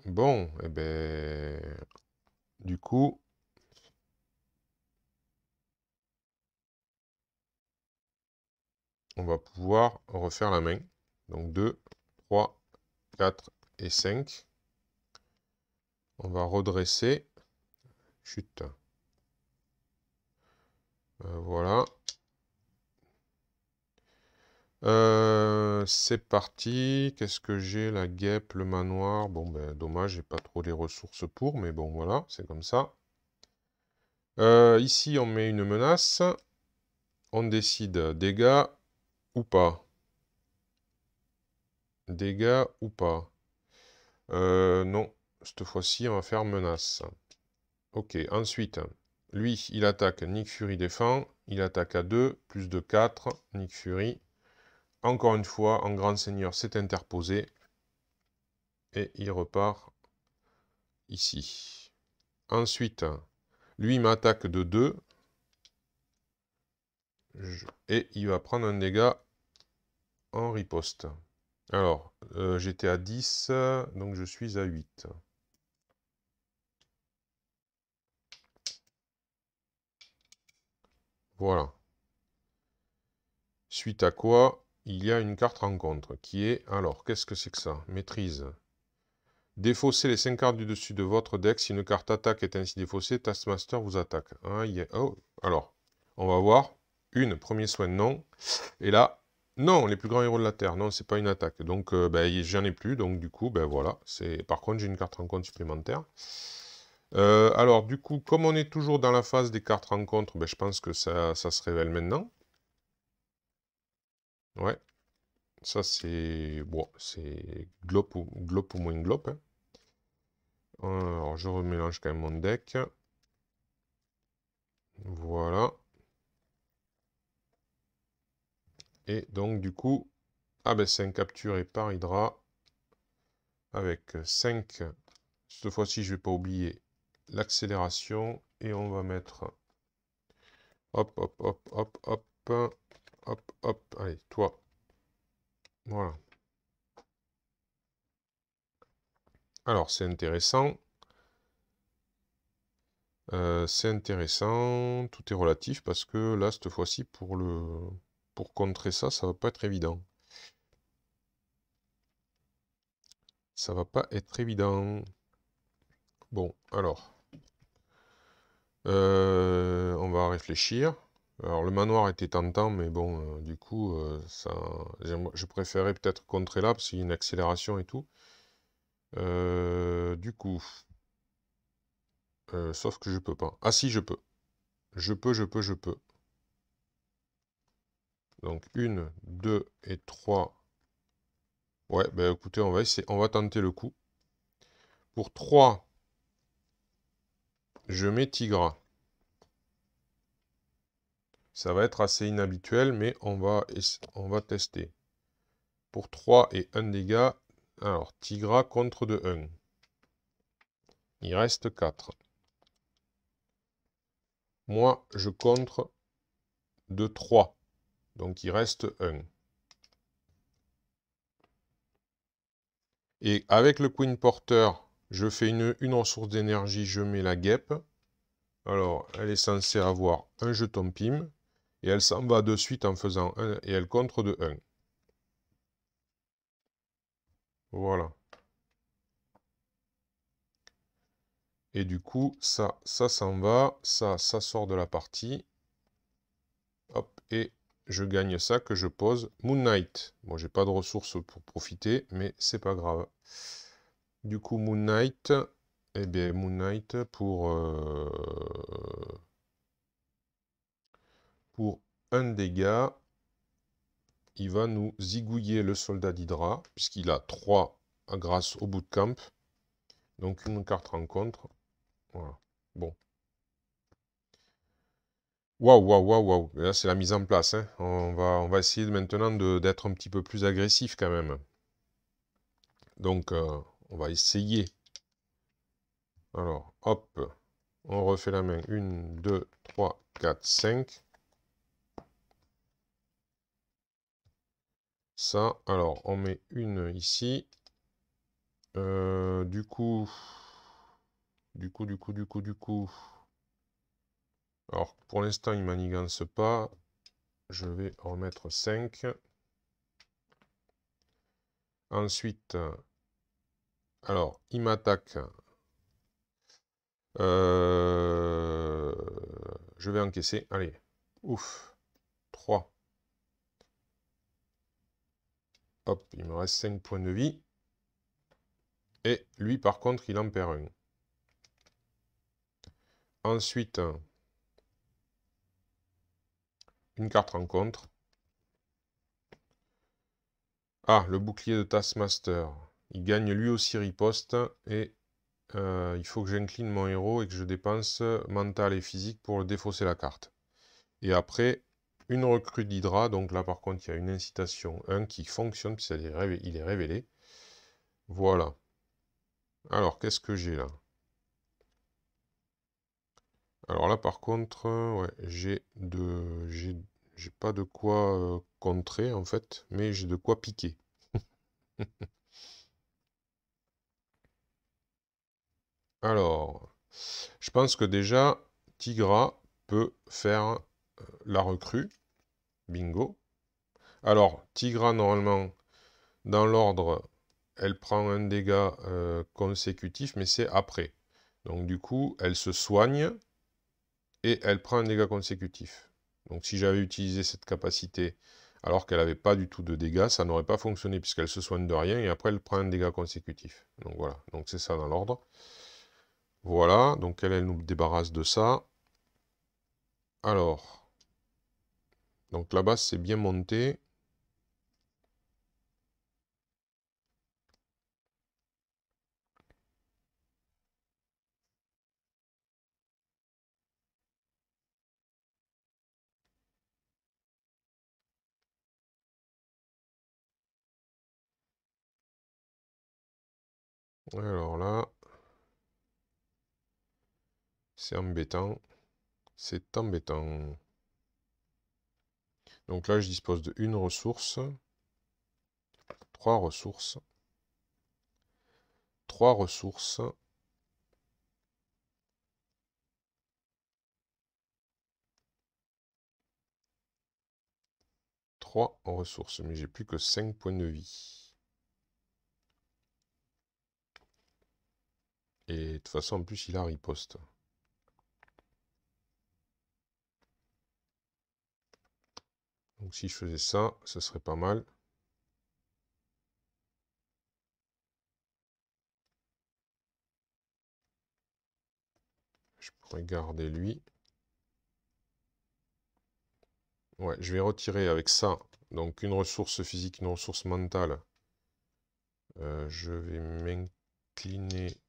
[SPEAKER 1] bon, eh ben, du coup, on va pouvoir refaire la main. Donc 2, 3, 4 et 5. On va redresser. Chute. Voilà. C'est parti. Qu'est-ce que j'ai? La guêpe, le manoir. Bon, ben, dommage, j'ai pas trop les ressources pour, mais bon, voilà, c'est comme ça. Ici, on met une menace. On décide dégâts ou pas. Dégâts ou pas. Non, cette fois-ci, on va faire menace. Ok, ensuite, lui, il attaque, Nick Fury défend. Il attaque à 2, plus de 4, Nick Fury. Encore une fois, en grand seigneur, s'est interposé. Et il repart ici. Ensuite, lui, il m'attaque de 2. Et il va prendre un dégât en riposte. Alors, j'étais à 10, donc je suis à 8. Voilà. Suite à quoi, il y a une carte rencontre qui est... Alors, qu'est-ce que c'est que ça? Maîtrise. Défaussez les 5 cartes du dessus de votre deck. Si une carte attaque est ainsi défaussée, Taskmaster vous attaque. Hein, oh. Alors, on va voir. Une, premier soin, non. Et là, non, les plus grands héros de la Terre. Non, c'est pas une attaque. Donc, ben, j'en ai plus. Donc, du coup, ben voilà. Par contre, j'ai une carte rencontre supplémentaire. Alors, du coup, comme on est toujours dans la phase des cartes rencontres, ben, je pense que ça se révèle maintenant. Ouais. Ça, c'est... Bon, c'est Glop ou moins Glop. Hein. Alors, je remélange quand même mon deck. Voilà. Et donc, du coup... Ah ben, c'est un capturé par Hydra. Avec 5. Cette fois-ci, je ne vais pas oublier l'accélération. Et on va mettre... Hop, hop, hop, hop, hop. Hop, hop. Allez, toi. Voilà. Alors, c'est intéressant. C'est intéressant. Tout est relatif parce que là, cette fois-ci, pour contrer ça, ça va pas être évident. Ça va pas être évident. Bon, alors. On va réfléchir. Alors, le manoir était tentant, mais bon, du coup, je préférais peut-être contrer là, parce qu'il y a une accélération et tout. Du coup, sauf que je peux pas. Ah si, je peux. Je peux. Donc, 1, 2 et 3. Ouais, ben écoutez, on va essayer, on va tenter le coup. Pour 3, je mets Tigra. Ça va être assez inhabituel, mais on va tester. Pour 3 et 1 dégât, alors Tigra contre de 1. Il reste 4. Moi, je contre de 3. Donc il reste 1. Et avec le Queen Porter, je fais une ressource d'énergie, je mets la guêpe. Alors, elle est censée avoir un jeton PIM. Et elle s'en va de suite en faisant 1. Et elle contre de 1. Voilà. Et du coup, ça s'en va. Ça sort de la partie. Hop, et je gagne ça que je pose Moon Knight. Bon, j'ai pas de ressources pour profiter, mais c'est pas grave. Du coup, Moon Knight, eh bien, Moon Knight pour un dégât, il va nous zigouiller le soldat d'Hydra, puisqu'il a 3 grâce au bootcamp. Donc une carte rencontre. Voilà. Bon. Waouh, waouh, waouh, waouh. Là, c'est la mise en place. Hein. On va essayer maintenant d'être un petit peu plus agressif quand même. Donc, on va essayer. Alors, hop. On refait la main. 1, 2, 3, 4, 5. ça. Alors, on met une ici. Du coup... Alors, pour l'instant, il manigance pas. Je vais remettre 5. Ensuite, alors, il m'attaque. Je vais encaisser. Allez. Ouf. 3. Hop, il me reste 5 points de vie. Et lui, par contre, il en perd un. Ensuite, une carte rencontre. Ah, le bouclier de Taskmaster. Il gagne lui aussi riposte. Et il faut que j'incline mon héros et que je dépense mental et physique pour défausser la carte. Et après, une recrue d'Hydra. Donc là, par contre, il y a une incitation 1 qui fonctionne, puisqu'il est révélé. Voilà. Alors, qu'est-ce que j'ai là? Alors là, par contre, ouais, j'ai pas de quoi contrer, en fait, mais j'ai de quoi piquer. Alors, je pense que déjà, Tigra peut faire la recrue. Bingo. Alors, Tigra, normalement, dans l'ordre, elle prend un dégât consécutif, mais c'est après. Donc du coup, elle se soigne et elle prend un dégât consécutif. Donc si j'avais utilisé cette capacité alors qu'elle n'avait pas du tout de dégâts, ça n'aurait pas fonctionné puisqu'elle se soigne de rien et après elle prend un dégât consécutif. Donc voilà, donc c'est ça dans l'ordre. Voilà, donc elle nous débarrasse de ça. Alors, donc la base c'est bien monté. Alors là, c'est embêtant. C'est embêtant. Donc là, je dispose de une ressource, 3 ressources, 3 ressources, 3 ressources, mais j'ai plus que 5 points de vie. Et de toute façon, en plus, il a riposte. Donc si je faisais ça, ce serait pas mal. Je pourrais garder lui. Ouais, je vais retirer avec ça. Donc une ressource physique, une ressource mentale. Je vais m'incliner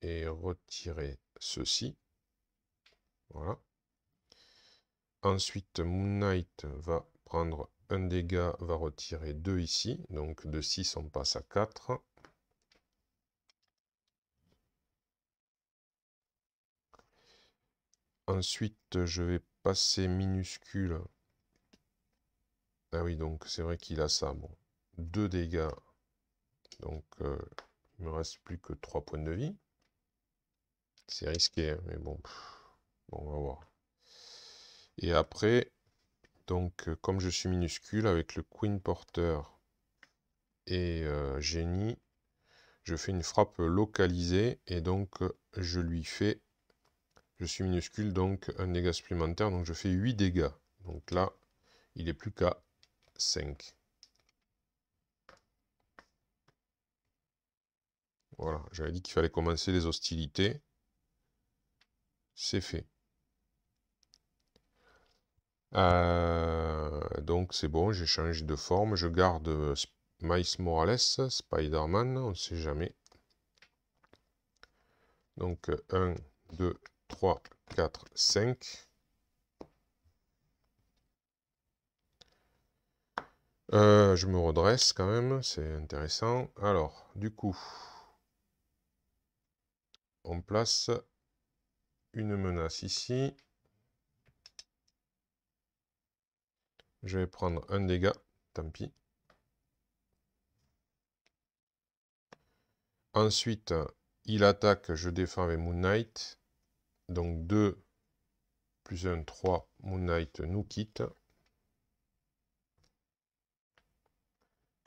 [SPEAKER 1] et retirer ceci. Voilà. Ensuite, Moon Knight va prendre un dégât, va retirer 2 ici. Donc de 6, on passe à 4. Ensuite, je vais passer minuscule. Ah oui, donc c'est vrai qu'il a ça. Bon, 2 dégâts. Donc il me reste plus que 3 points de vie. C'est risqué, hein, mais bon, bon, on va voir. Et après, donc comme je suis minuscule, avec le Queen Porter et Génie, je fais une frappe localisée et donc je lui fais, je suis minuscule, donc un dégât supplémentaire, donc je fais 8 dégâts. Donc là, il est plus qu'à 5. Voilà, j'avais dit qu'il fallait commencer les hostilités. C'est fait. Donc c'est bon, j'ai changé de forme. Je garde Miles Morales, Spider-Man, on ne sait jamais. Donc 1, 2, 3, 4, 5. Je me redresse quand même, c'est intéressant. Alors, du coup, on place une menace ici. Je vais prendre un dégât, tant pis. Ensuite, il attaque, je défends avec Moon Knight. Donc 2 plus 1, 3, Moon Knight nous quitte.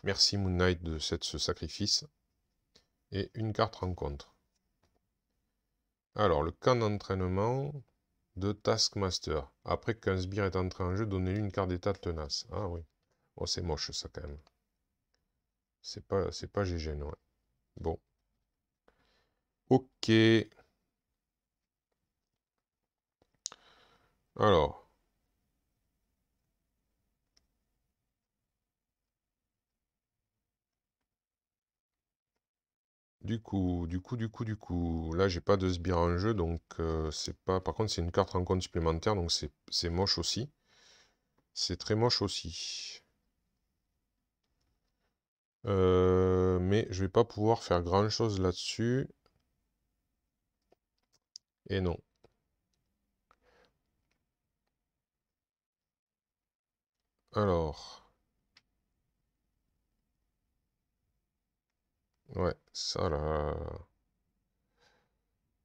[SPEAKER 1] Merci Moon Knight de ce sacrifice. Et une carte rencontre. Alors, le camp d'entraînement de Taskmaster. Après qu'un sbire est entré en jeu, donnez-lui une carte d'état tenace. Ah oui. Oh, c'est moche ça quand même. C'est pas GG, ouais. Bon. Ok. Alors. Du coup, là j'ai pas de sbire en jeu, donc c'est pas. Par contre, c'est une carte rencontre supplémentaire, donc c'est moche aussi. C'est très moche aussi. Mais je vais pas pouvoir faire grand chose là-dessus. Et non. Alors. Ouais, ça là.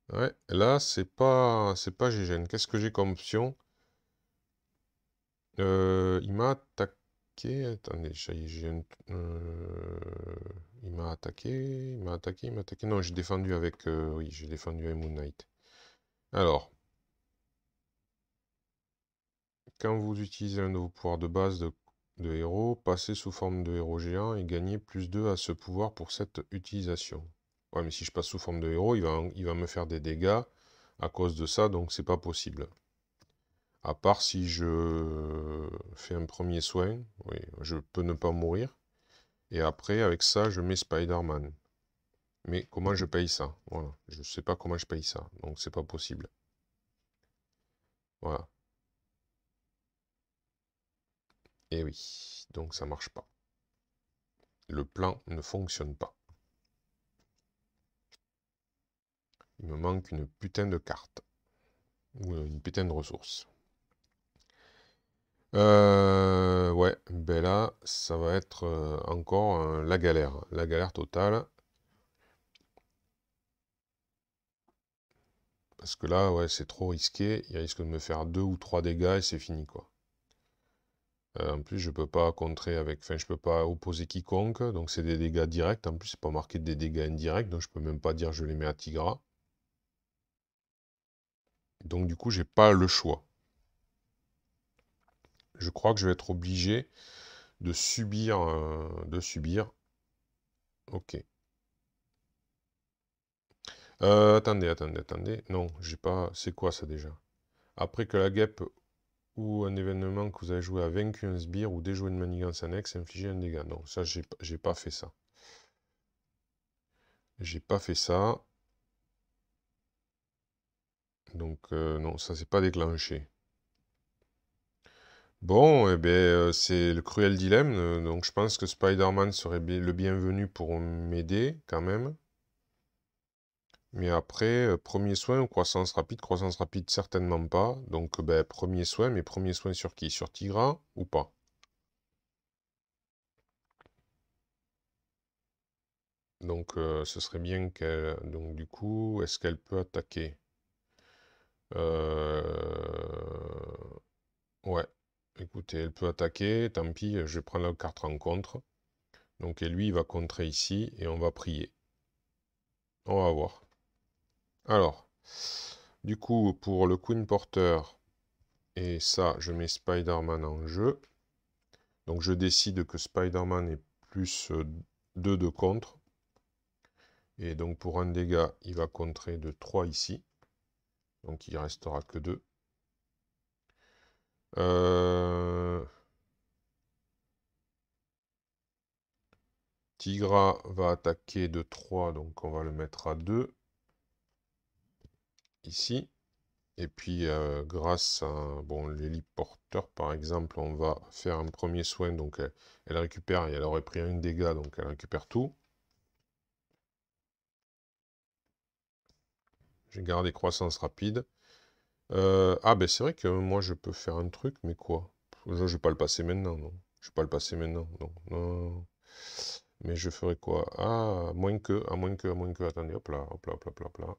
[SPEAKER 1] Ouais, là c'est pas GGN. Qu'est-ce que j'ai comme option? Il m'a attaqué. Attendez, il m'a attaqué. Il m'a attaqué. Il m'a attaqué. Non, j'ai défendu avec. Oui, j'ai défendu avec Moon Knight. Alors, quand vous utilisez un de vos pouvoirs de base de héros, passez sous forme de héros géant et gagnez plus 2 à ce pouvoir pour cette utilisation. Ouais, mais si je passe sous forme de héros, il va me faire des dégâts à cause de ça, donc c'est pas possible. À part si je fais un premier soin, oui, je peux ne pas mourir. Et après, avec ça, je mets Spider-Man. Mais comment je paye ça? Voilà, je sais pas comment je paye ça, donc c'est pas possible. Voilà. Et oui, donc ça marche pas. Le plan ne fonctionne pas. Il me manque une putain de carte. Ou une putain de ressource. Ouais, ben là, ça va être encore la galère. La galère totale. Parce que là, ouais, c'est trop risqué. Il risque de me faire 2 ou 3 dégâts et c'est fini, quoi. En plus, je peux pas contrer avec... Enfin, je peux pas opposer quiconque. Donc, c'est des dégâts directs. En plus, c'est pas marqué des dégâts indirects. Donc, je peux même pas dire je les mets à Tigra. Donc, du coup, j'ai pas le choix. Je crois que je vais être obligé de subir... Ok. Attendez. Non, j'ai pas... C'est quoi ça déjà? Après que la guêpe ou un événement que vous avez joué a vaincu un sbire ou déjoué une manigance annexe, infliger un dégât. Non, ça, j'ai pas fait ça. J'ai pas fait ça. Donc, non, ça s'est pas déclenché. Bon, eh bien, c'est le cruel dilemme. Donc, je pense que Spider-Man serait le bienvenu pour m'aider, quand même. Mais après, premier soin ou croissance rapide, certainement pas. Donc, ben, premier soin, mais premier soin sur qui? Sur Tigra ou pas? Donc, ce serait bien qu'elle... Donc, du coup, est-ce qu'elle peut attaquer? Ouais. Écoutez, elle peut attaquer. Tant pis, je vais prendre la carte rencontre. Donc, et lui, il va contrer ici et on va prier. On va voir. Alors, du coup, pour le Queen Porter, et ça, je mets Spider-Man en jeu. Donc, je décide que Spider-Man est plus 2 de contre. Et donc, pour un dégât, il va contrer de 3 ici. Donc, il restera que 2. Tigra va attaquer de 3, donc on va le mettre à 2. Ici. Et puis, grâce à bon, l'héliporteur, par exemple, on va faire un premier soin. Donc, elle récupère, et elle aurait pris un dégât, donc elle récupère tout. J'ai gardé croissance rapide. Ah, ben c'est vrai que moi, je peux faire un truc, mais quoi? Je vais pas le passer maintenant, non. Je vais pas le passer maintenant, non. Non. Mais je ferai quoi? Ah, à moins que, attendez, hop là, hop là, hop là, hop là, hop là.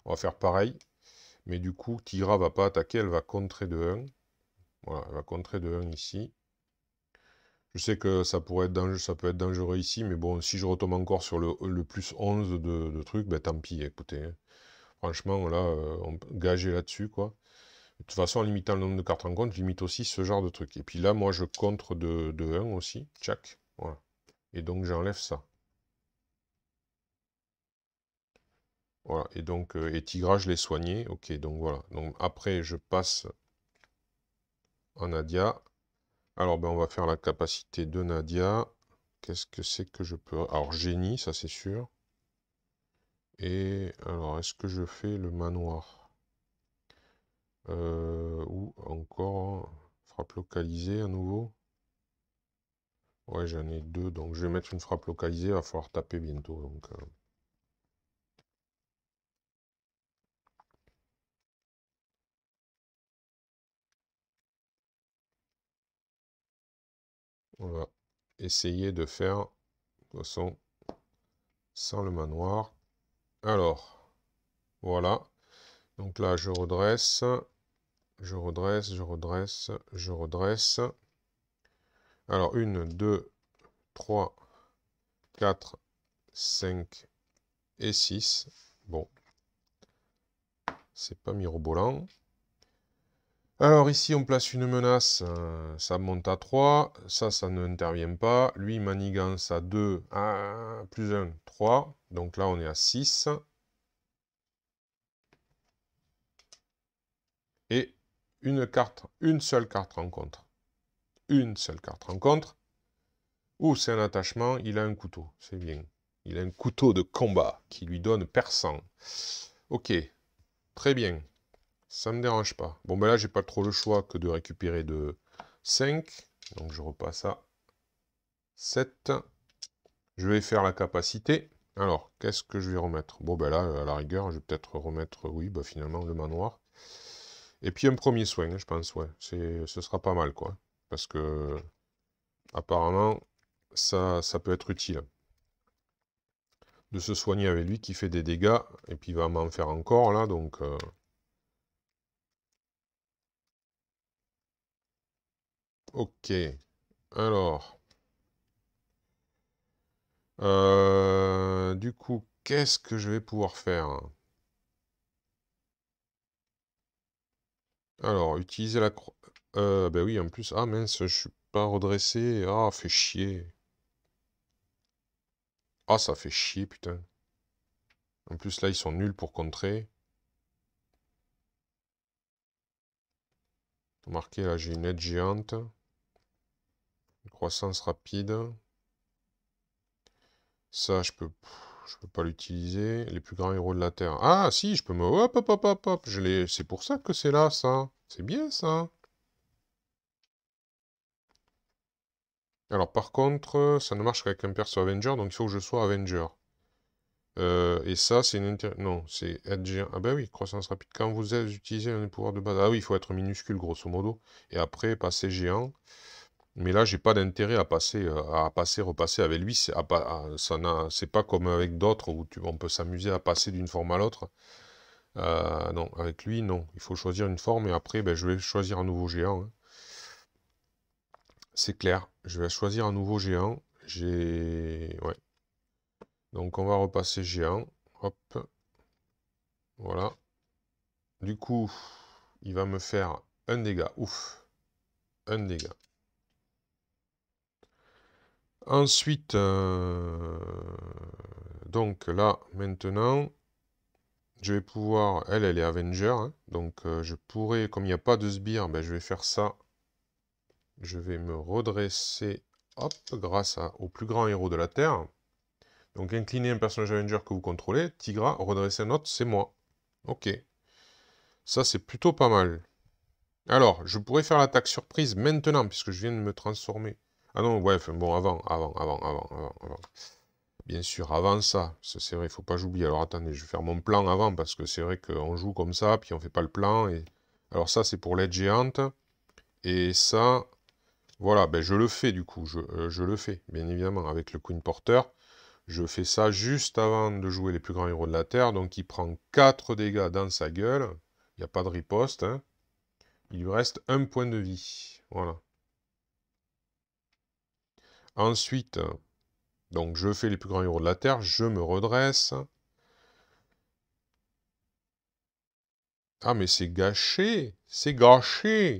[SPEAKER 1] On va faire pareil. Mais du coup, Tigra va pas attaquer, elle va contrer de 1. Voilà, elle va contrer de 1 ici. Je sais que ça pourrait être dangereux, ça peut être dangereux ici, mais bon, si je retombe encore sur le plus 11 de trucs, ben tant pis, écoutez, hein. Franchement, là, on peut gager là-dessus, quoi. De toute façon, en limitant le nombre de cartes en compte, je limite aussi ce genre de truc. Et puis là, moi, je contre de 1 aussi. Tchac. Voilà. Et donc, j'enlève ça. Voilà. Et donc, et Tigra, je l'ai soigné. Ok, donc voilà. Donc, après, je passe en Nadia. Alors, ben, on va faire la capacité de Nadia. Qu'est-ce que c'est que je peux... Alors, génie, ça c'est sûr. Et alors, est-ce que je fais le manoir? Ou encore frappe localisée à nouveau? Ouais, j'en ai deux, donc je vais mettre une frappe localisée, il va falloir taper bientôt. Donc, on va essayer de faire, de toute façon, sans le manoir. Alors, voilà. Donc là, je redresse, je redresse, je redresse, je redresse. Alors, 1, 2, 3, 4, 5 et 6. Bon, c'est pas mirobolant. Alors ici, on place une menace, ça monte à 3, ça n'intervient pas. Lui, manigance à 2, plus 1, 3. Donc là, on est à 6. Et une seule carte rencontre. Une seule carte rencontre. Ouh, c'est un attachement, il a un couteau, c'est bien. Il a un couteau de combat qui lui donne perçant. Ok, très bien. Ça me dérange pas. Bon, ben là, j'ai pas trop le choix que de récupérer de 5. Donc je repasse à 7. Je vais faire la capacité. Alors, qu'est-ce que je vais remettre? Bon, ben là, à la rigueur, je vais peut-être remettre, oui, bah finalement, le manoir. Et puis un premier soin, je pense, ouais. Ce sera pas mal, quoi. Parce que, apparemment, ça peut être utile. De se soigner avec lui qui fait des dégâts. Et puis il va m'en faire encore, là, donc... Ok. Alors... du coup, qu'est-ce que je vais pouvoir faire? Alors, utiliser la croix. Ben oui, en plus. Ah mince, je suis pas redressé. Ah, fait chier. Ah, ça fait chier, putain. En plus, là, ils sont nuls pour contrer. Remarquez, là, j'ai une aide géante. Une croissance rapide. Ça, je peux pas l'utiliser. Les plus grands héros de la Terre. Ah, si, je peux me... Hop, hop, hop, hop, hop. C'est pour ça que c'est là, ça. C'est bien, ça. Alors, par contre, ça ne marche qu'avec un perso Avenger, donc il faut que je sois Avenger. Et ça, c'est une... Non, c'est aide géant. Ah bah oui, croissance rapide. Quand vous utilisez un pouvoir de base... Ah oui, il faut être minuscule, grosso modo. Et après, passer géant. Mais là, j'ai pas d'intérêt à passer, repasser avec lui. C'est pas comme avec d'autres où on peut s'amuser à passer d'une forme à l'autre. Non, avec lui, non. Il faut choisir une forme et après, ben, je vais choisir un nouveau géant, hein. C'est clair. Je vais choisir un nouveau géant. Ouais. Donc, on va repasser géant. Hop. Voilà. Du coup, il va me faire un dégât. Ouf. Un dégât. Ensuite, donc là, maintenant, je vais pouvoir... Elle est Avenger, hein. Donc, je pourrais, comme il n'y a pas de sbire, ben, je vais faire ça. Je vais me redresser, hop, grâce au plus grand héros de la Terre. Donc, incliner un personnage Avenger que vous contrôlez. Tigra, redresser un autre, c'est moi. Ok. Ça, c'est plutôt pas mal. Alors, je pourrais faire l'attaque surprise maintenant, puisque je viens de me transformer. Ah non, ouais, enfin, bon, avant. Bien sûr, avant ça, c'est vrai, il faut pas j'oublie. Alors attendez, je vais faire mon plan avant, parce que c'est vrai qu'on joue comme ça, puis on fait pas le plan. Alors ça, c'est pour l'aide géante. Et ça, Voilà, ben je le fais du coup, je le fais, bien évidemment, avec le Queen Porter. Je fais ça juste avant de jouer les plus grands héros de la Terre, donc il prend 4 dégâts dans sa gueule. Il n'y a pas de riposte, hein. Il lui reste un point de vie. Voilà. Ensuite, donc je fais les plus grands héros de la Terre, je me redresse. Ah mais c'est gâché! C'est gâché!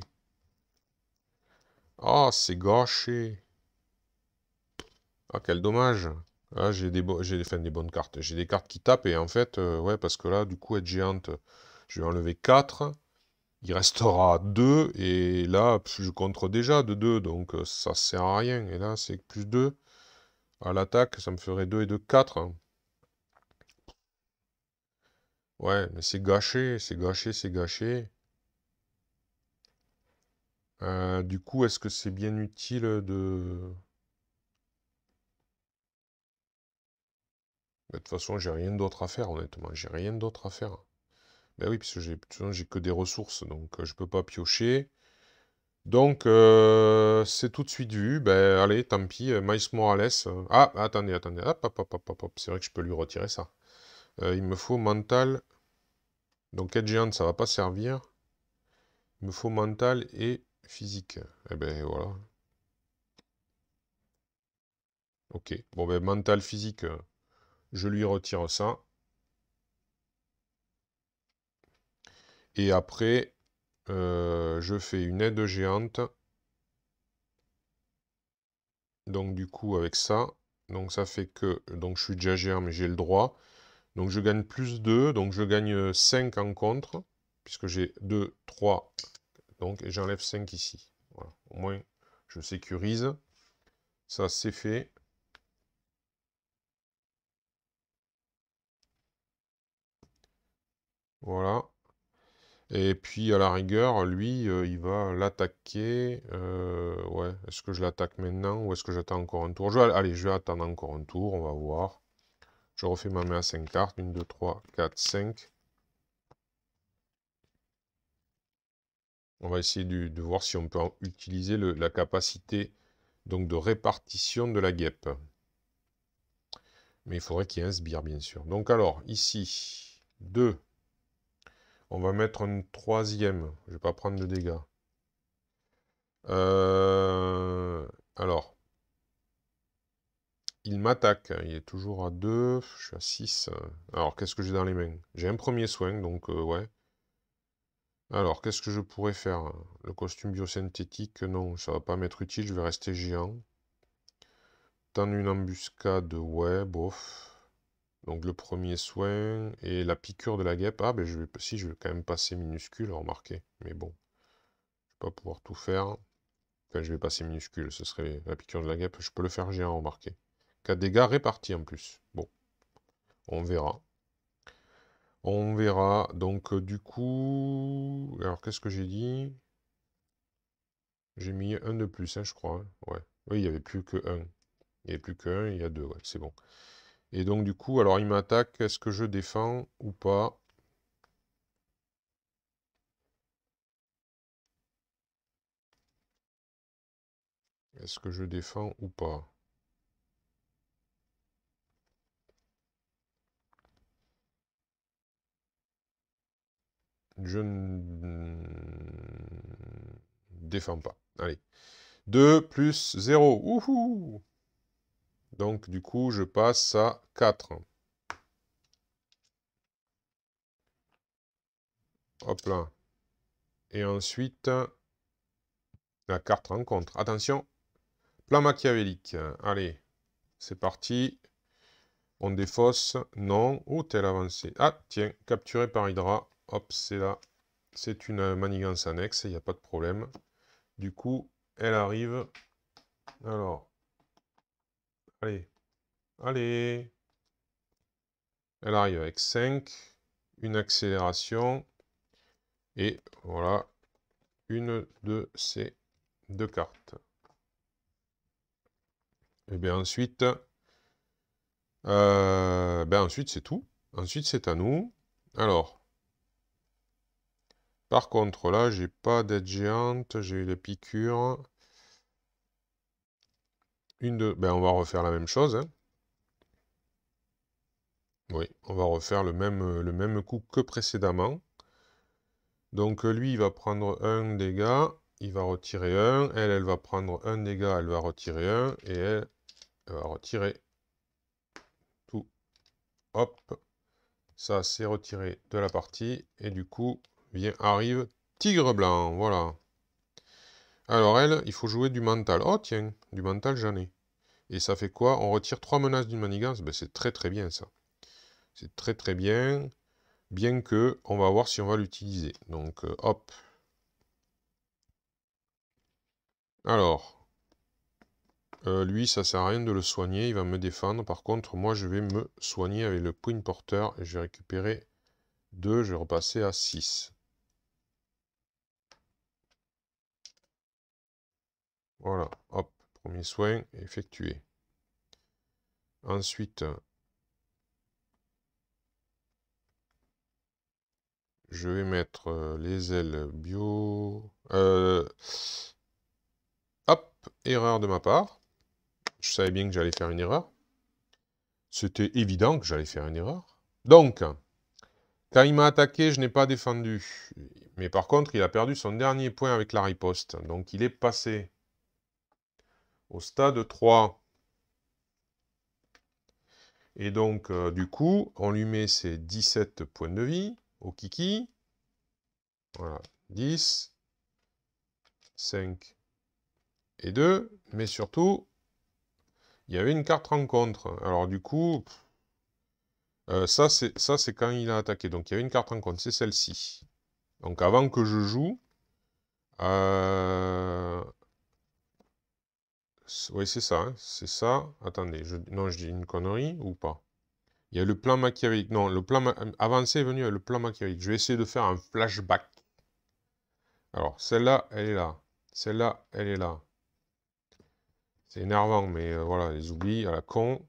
[SPEAKER 1] Ah, c'est gâché! Ah, quel dommage! Ah, enfin, des bonnes cartes. J'ai des cartes qui tapent et en fait, ouais, parce que là, du coup, être géante, je vais enlever 4. Il restera 2 et là, je contre déjà de 2 donc ça sert à rien. Et là, c'est plus 2. À l'attaque, ça me ferait 2 et 2, 4. Ouais, mais c'est gâché, c'est gâché, c'est gâché. Du coup, est-ce que c'est bien utile de... De toute façon, j'ai rien d'autre à faire, honnêtement. J'ai rien d'autre à faire. Ben oui, puisque de toute façon, j'ai que des ressources, donc je peux pas piocher. Donc, c'est tout de suite vu. Ben, allez, tant pis, Miles Morales. Ah, attendez, attendez. Hop, hop, hop, hop, hop, hop. C'est vrai que je peux lui retirer ça. Il me faut mental. Donc, être géante, ça va pas servir. Il me faut mental et physique. Eh ben, voilà. Ok. Bon, ben, mental, physique, je lui retire ça. Et après, je fais une aide géante. Donc, du coup, avec ça, donc ça fait que... Donc, je suis déjà géant, mais j'ai le droit. Donc je gagne plus 2, donc je gagne 5 en contre, puisque j'ai 2, 3, donc et j'enlève 5 ici. Voilà. Au moins, je sécurise. Ça, c'est fait. Voilà. Et puis, à la rigueur, lui, il va l'attaquer. Ouais, est-ce que je l'attaque maintenant ou est-ce que j'attends encore un tour? Allez, je vais attendre encore un tour, on va voir. Je refais ma main à 5 cartes. 1, 2, 3, 4, 5. On va essayer de voir si on peut utiliser la capacité donc, de répartition de la guêpe. Mais il faudrait qu'il y ait un sbire, bien sûr. Donc alors, ici, 2. On va mettre un troisième. Je ne vais pas prendre de dégâts. Alors, il m'attaque. Il est toujours à 2. Je suis à 6. Alors, qu'est-ce que j'ai dans les mains? J'ai un premier soin, donc ouais. Alors, qu'est-ce que je pourrais faire? Le costume biosynthétique, non, ça va pas m'être utile. Je vais rester géant. Tendre une embuscade, ouais, bof. Donc le premier soin et la piqûre de la guêpe. Ah, ben si, je vais quand même passer minuscule, remarquez. Mais bon, je vais pas pouvoir tout faire. Enfin, je vais passer minuscule, ce serait la piqûre de la guêpe. Je peux le faire géant, remarquez. 4 dégâts répartis en plus. Bon, on verra. On verra. Donc, du coup... Alors, qu'est-ce que j'ai dit? J'ai mis un de plus, hein, je crois. Hein. Ouais. Oui, il n'y avait plus que un. Il n'y avait plus que un, il y a deux, ouais, c'est bon. Et donc, du coup, alors, il m'attaque. Est-ce que je défends ou pas? Est-ce que je défends ou pas? Je ne défends pas. Allez. 2 plus 0. Wouhou! Donc, du coup, je passe à 4. Hop là. Et ensuite, la carte rencontre. Attention, plan machiavélique. Allez, c'est parti. On défausse. Non. Oh, telle avancée. Ah, tiens, capturé par Hydra. Hop, c'est là. C'est une manigance annexe, il n'y a pas de problème. Du coup, elle arrive. Alors, allez. Allez. Elle arrive avec 5. Une accélération. Et voilà, une de ces deux cartes. Et bien ensuite, ensuite c'est tout. Ensuite c'est à nous. Alors, par contre là, j'ai pas d'aide géante, j'ai eu les piqûres. Ben, on va refaire la même chose, hein. Oui, on va refaire le même coup que précédemment. Donc lui, il va prendre un dégât, il va retirer un. Elle va prendre un dégât, elle va retirer un. Et elle va retirer tout. Hop, ça c'est retiré de la partie. Et du coup, arrive Tigre Blanc, voilà. Alors elle, il faut jouer du mental. Oh tiens, du mental j'en ai. Et ça fait quoi? On retire 3 menaces d'une manigance. Ben, c'est très très bien ça. C'est très très bien. Bien que, on va voir si on va l'utiliser. Donc hop. Alors, lui, ça sert à rien de le soigner, il va me défendre. Par contre, moi, je vais me soigner avec le Queen Porter. Et je vais récupérer 2, je vais repasser à 6. Voilà, hop, premier soin effectué. Ensuite, je vais mettre les ailes bio. Hop, erreur de ma part. Je savais bien que j'allais faire une erreur. C'était évident que j'allais faire une erreur. Donc, quand il m'a attaqué, je n'ai pas défendu. Mais par contre, il a perdu son dernier point avec la riposte. Donc il est passé au stade 3. Et donc, du coup, on lui met ses 17 points de vie au kiki. Voilà, 10, 5 et 2. Mais surtout, il y avait une carte rencontre. Alors du coup, ça c'est quand il a attaqué. Donc il y avait une carte rencontre, c'est celle-ci. Donc avant que je joue, oui, c'est ça, hein, c'est ça. Attendez, non, je dis une connerie ou pas? Il y a le plan machiavélique. Non, le plan avancé est venu avec le plan machiavélique. Je vais essayer de faire un flashback. Alors, celle-là, elle est là. Celle-là, elle est là. C'est énervant, mais voilà, les oublis à la con.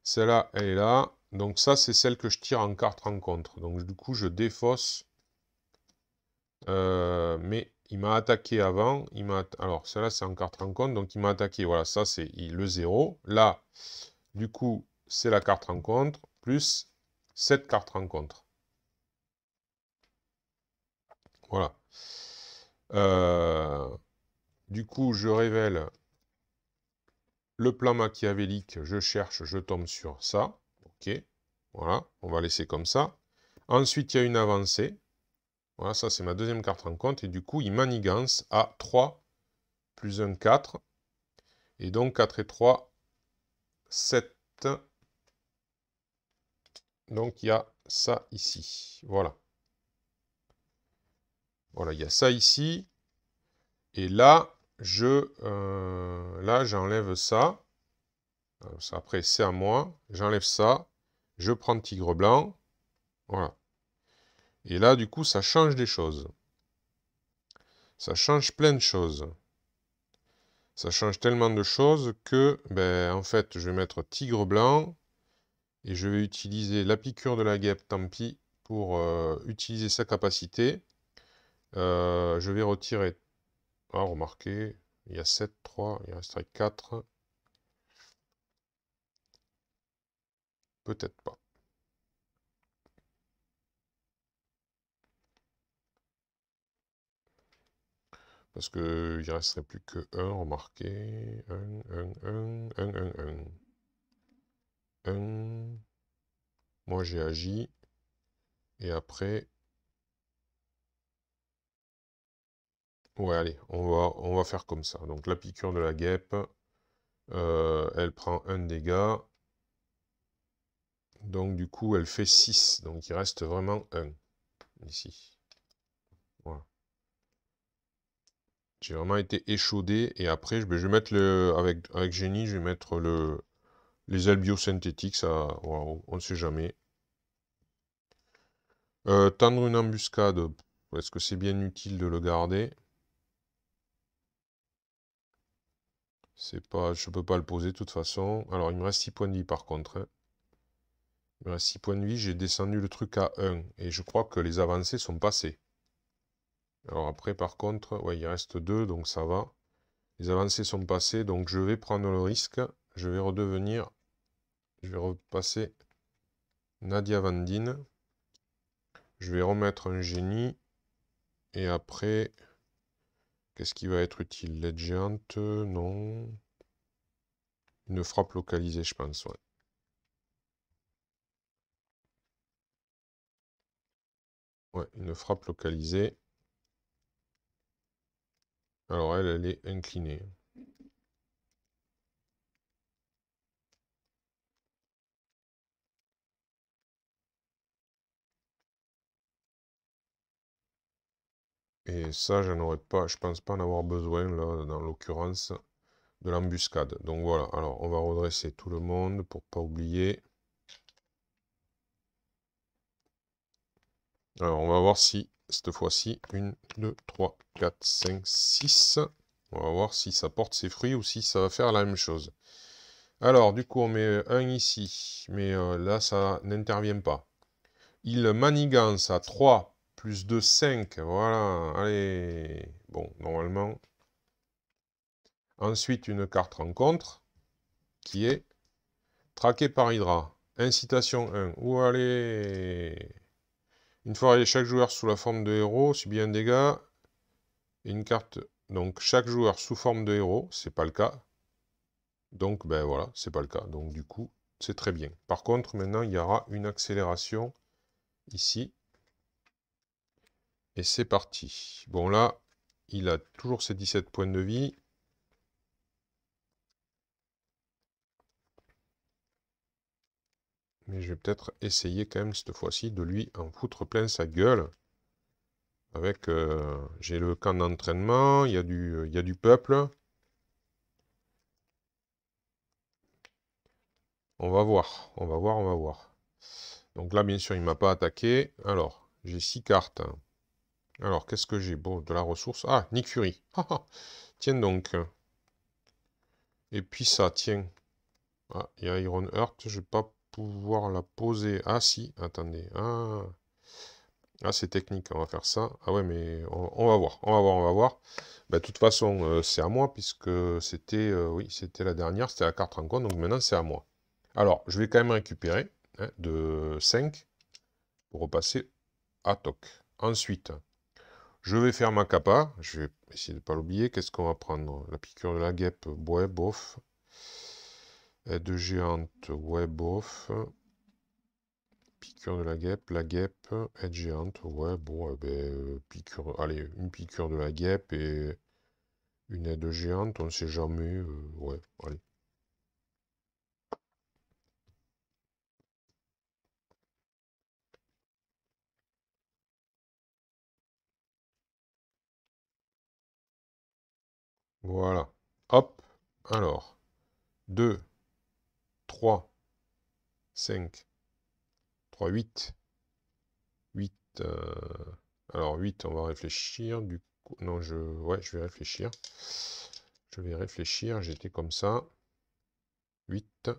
[SPEAKER 1] Celle-là, elle est là. Donc ça, c'est celle que je tire en carte rencontre. Donc du coup, je défausse. Mais il m'a attaqué avant. Alors, celle-là, c'est en carte rencontre. Donc il m'a attaqué. Voilà, ça, c'est le 0. Là, du coup, c'est la carte rencontre. Plus cette carte rencontre. Voilà. Du coup, je révèle le plan machiavélique, je cherche, je tombe sur ça. Ok, voilà, on va laisser comme ça. Ensuite, il y a une avancée. Voilà, ça c'est ma deuxième carte rencontre. Et du coup, il manigance à 3 plus 1, 4. Et donc 4 et 3, 7. Donc il y a ça ici. Voilà. Voilà, il y a ça ici. Et là, j'enlève ça. Après, c'est à moi. J'enlève ça. Je prends Tigre Blanc. Voilà. Et là, du coup, ça change des choses. Ça change plein de choses. Ça change tellement de choses que, ben, en fait, je vais mettre Tigre Blanc. Et je vais utiliser la piqûre de la guêpe, tant pis, pour utiliser sa capacité. Je vais retirer... Ah, remarquez, il y a 7, 3, il resterait 4. Peut-être pas. Parce qu'il ne resterait plus que 1, remarquez. 1. Moi, j'ai agi. Et après... Ouais, allez, on va faire comme ça. Donc, la piqûre de la guêpe, elle prend un dégât. Donc, du coup, elle fait 6. Donc, il reste vraiment 1 ici. Voilà. J'ai vraiment été échaudé. Et après, je vais mettre avec Génie, je vais mettre les ailes biosynthétiques. Ça, wow, on ne sait jamais. Tendre une embuscade. Est-ce que c'est bien utile de le garder? Je peux pas le poser de toute façon. Alors, il me reste 6 points de vie par contre, hein. Il me reste 6 points de vie. J'ai descendu le truc à 1. Et je crois que les avancées sont passées. Alors après, par contre, ouais, il reste 2, donc ça va. Les avancées sont passées, donc je vais prendre le risque. Je vais redevenir... Je vais repasser Nadia Vandine. Je vais remettre un génie. Et après... Qu'est-ce qui va être utile? L'aide géante? Non. Une frappe localisée, je pense, ouais. Ouais, une frappe localisée. Alors elle est inclinée. Et ça, je n'aurais pas, je pense pas en avoir besoin, là, dans l'occurrence, de l'embuscade. Donc voilà, alors on va redresser tout le monde pour pas oublier. Alors on va voir si, cette fois-ci, 1, 2, 3, 4, 5, 6. On va voir si ça porte ses fruits ou si ça va faire la même chose. Alors, du coup, on met un ici, mais là, ça n'intervient pas. Il manigance à 3, plus 2, 5. Voilà, allez. Bon, normalement. Ensuite, une carte rencontre, qui est traquée par Hydra. Incitation 1. Où allez? Une fois chaque joueur sous la forme de héros subit un dégât. Et une carte. Donc, chaque joueur sous forme de héros, c'est pas le cas. Donc, ben voilà, c'est pas le cas. Donc, du coup, c'est très bien. Par contre, maintenant, il y aura une accélération ici. Et c'est parti. Bon, là, il a toujours ses 17 points de vie. Mais je vais peut-être essayer quand même cette fois-ci de lui en foutre plein sa gueule. Avec, j'ai le camp d'entraînement, il y a du peuple. On va voir, on va voir, on va voir. Donc là, bien sûr, il ne m'a pas attaqué. Alors, j'ai 6 cartes. Alors, qu'est-ce que j'ai? Bon, de la ressource. Ah, Nick Fury. Tiens donc. Et puis ça, tiens. Ah, il y a Iron Heart, je vais pas pouvoir la poser. Ah si, attendez. Ah, c'est technique, on va faire ça. Ah ouais, mais on va voir, on va voir, on va voir. Bah, de toute façon, c'est à moi, puisque c'était oui, c'était la dernière, c'était la carte rencontre, donc maintenant c'est à moi. Alors, je vais quand même récupérer de 5 pour repasser à toc. Ensuite, je vais faire ma capa. Je vais essayer de ne pas l'oublier. Qu'est-ce qu'on va prendre? La piqûre de la guêpe, ouais, bof. Aide géante, ouais, bof. Piqûre de la guêpe, aide géante, ouais, bon, piqûre, allez, une piqûre de la guêpe et une aide géante, on ne sait jamais, ouais, allez. Voilà, hop, alors, 2, 3, 5, 3, 8, 8, alors 8, on va réfléchir, du coup, non, ouais, je vais réfléchir, j'étais comme ça, 8,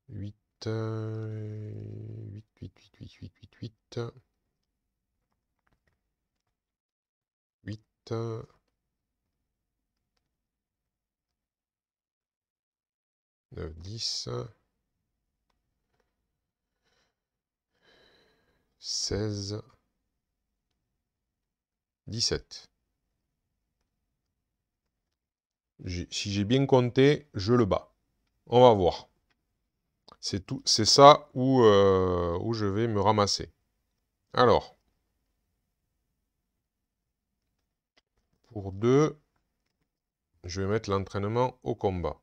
[SPEAKER 1] 8, 8, 8, 8, 8, 8, 8, 8, 8, 9, 10, 16, 17. Si j'ai bien compté, je le bats. On va voir. C'est tout, c'est ça où je vais me ramasser. Alors, pour 2, je vais mettre l'entraînement au combat.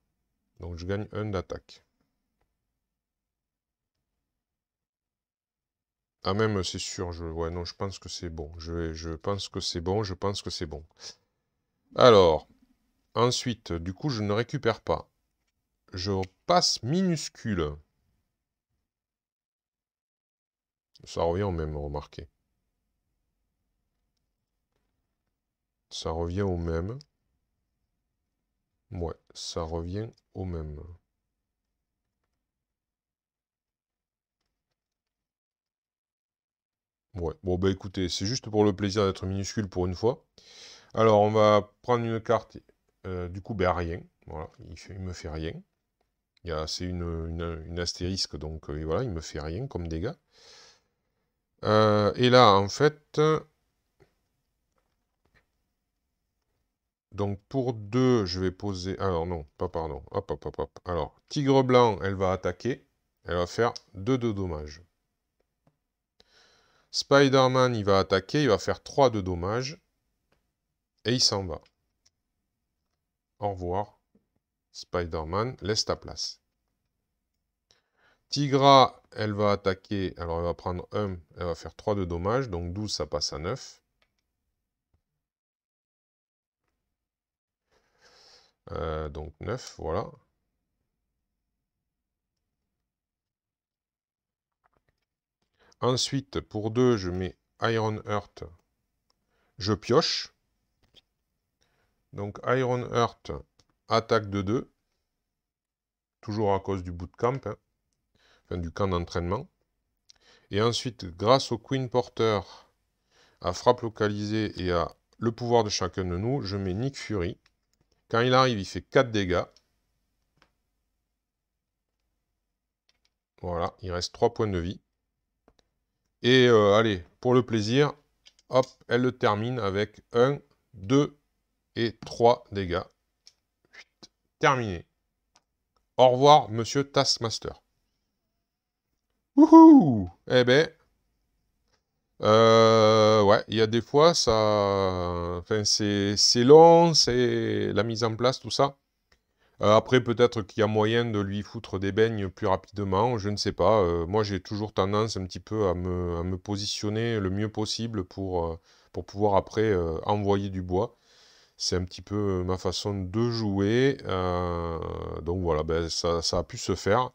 [SPEAKER 1] Donc je gagne 1 d'attaque. Ah même, c'est sûr, ouais, non, je pense que c'est bon. Je pense que c'est bon, je pense que c'est bon. Alors, ensuite, du coup, je ne récupère pas. Je passe minuscule. Ça revient au même, remarquez. Ça revient au même. Ouais, ça revient au même. Ouais, bon bah écoutez, c'est juste pour le plaisir d'être minuscule pour une fois. Alors, on va prendre une carte, du coup, ben rien. Voilà, il me fait rien. C'est une astérisque, donc voilà, il me fait rien comme dégâts. Et là, en fait, donc pour 2, je vais poser... Alors non, pas pardon. Hop, hop, hop, hop. Alors, tigre blanc, elle va attaquer. Elle va faire 2 de dommages. Spider-Man, il va attaquer, il va faire 3 de dommages. Et il s'en va. Au revoir. Spider-Man, laisse ta place. Tigra, elle va attaquer. Alors, elle va prendre 1, elle va faire 3 de dommages. Donc 12, ça passe à 9. Donc 9, voilà. Ensuite, pour 2, je mets Iron Heart. Je pioche. Donc Iron Heart, attaque de 2. Toujours à cause du bootcamp, hein. Enfin du camp d'entraînement. Et ensuite, grâce au Queen Porter, à frappe localisée et à le pouvoir de chacun de nous, je mets Nick Fury. Quand il arrive, il fait 4 dégâts. Voilà, il reste 3 points de vie. Et allez, pour le plaisir, hop, elle le termine avec 1, 2 et 3 dégâts. Terminé. Au revoir, monsieur Taskmaster. Wouhou! Eh ben, ouais, il y a des fois, ça... Enfin, c'est long, c'est la mise en place, tout ça. Après, peut-être qu'il y a moyen de lui foutre des beignes plus rapidement, je ne sais pas. Moi, j'ai toujours tendance un petit peu à me positionner le mieux possible pour pouvoir après envoyer du bois. C'est un petit peu ma façon de jouer. Donc voilà, ben, ça a pu se faire.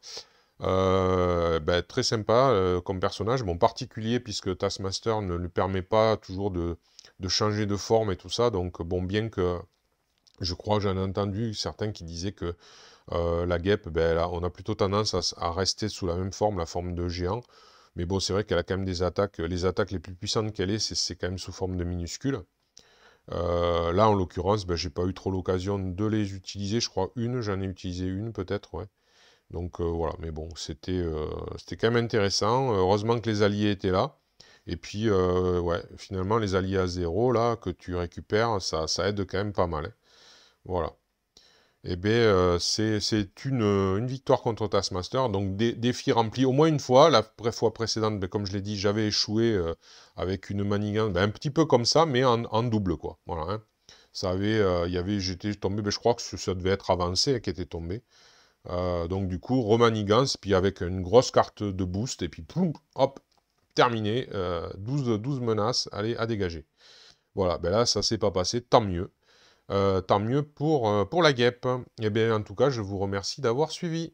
[SPEAKER 1] Ben, très sympa comme personnage, bon particulier puisque Taskmaster ne lui permet pas toujours de changer de forme et tout ça, donc bon bien que je crois que j'en ai entendu certains qui disaient que la guêpe, ben, là, on a plutôt tendance à rester sous la même forme, la forme de géant, mais bon c'est vrai qu'elle a quand même des attaques, les attaques les plus puissantes qu'elle est, c'est quand même sous forme de minuscules. Là en l'occurrence, ben, j'ai pas eu trop l'occasion de les utiliser, je crois j'en ai utilisé une peut-être, ouais. Donc voilà, mais bon, c'était quand même intéressant. Heureusement que les alliés étaient là. Et puis, ouais, finalement, les alliés à 0, là, que tu récupères, ça aide quand même pas mal, hein. Voilà. Et bien, c'est une victoire contre Taskmaster. Donc, défi rempli au moins une fois. La fois précédente, ben, comme je l'ai dit, j'avais échoué avec une manigance, ben, un petit peu comme ça, mais en double, quoi. Voilà, hein. Ça avait, j'étais tombé, ben, je crois que ça devait être avancé qui était tombé. Donc du coup, remanigance, puis avec une grosse carte de boost, et puis poum, hop, terminé, 12 menaces, allez, à dégager. Voilà, ben là, ça s'est pas passé, tant mieux. Tant mieux pour la guêpe. Et bien, en tout cas, je vous remercie d'avoir suivi.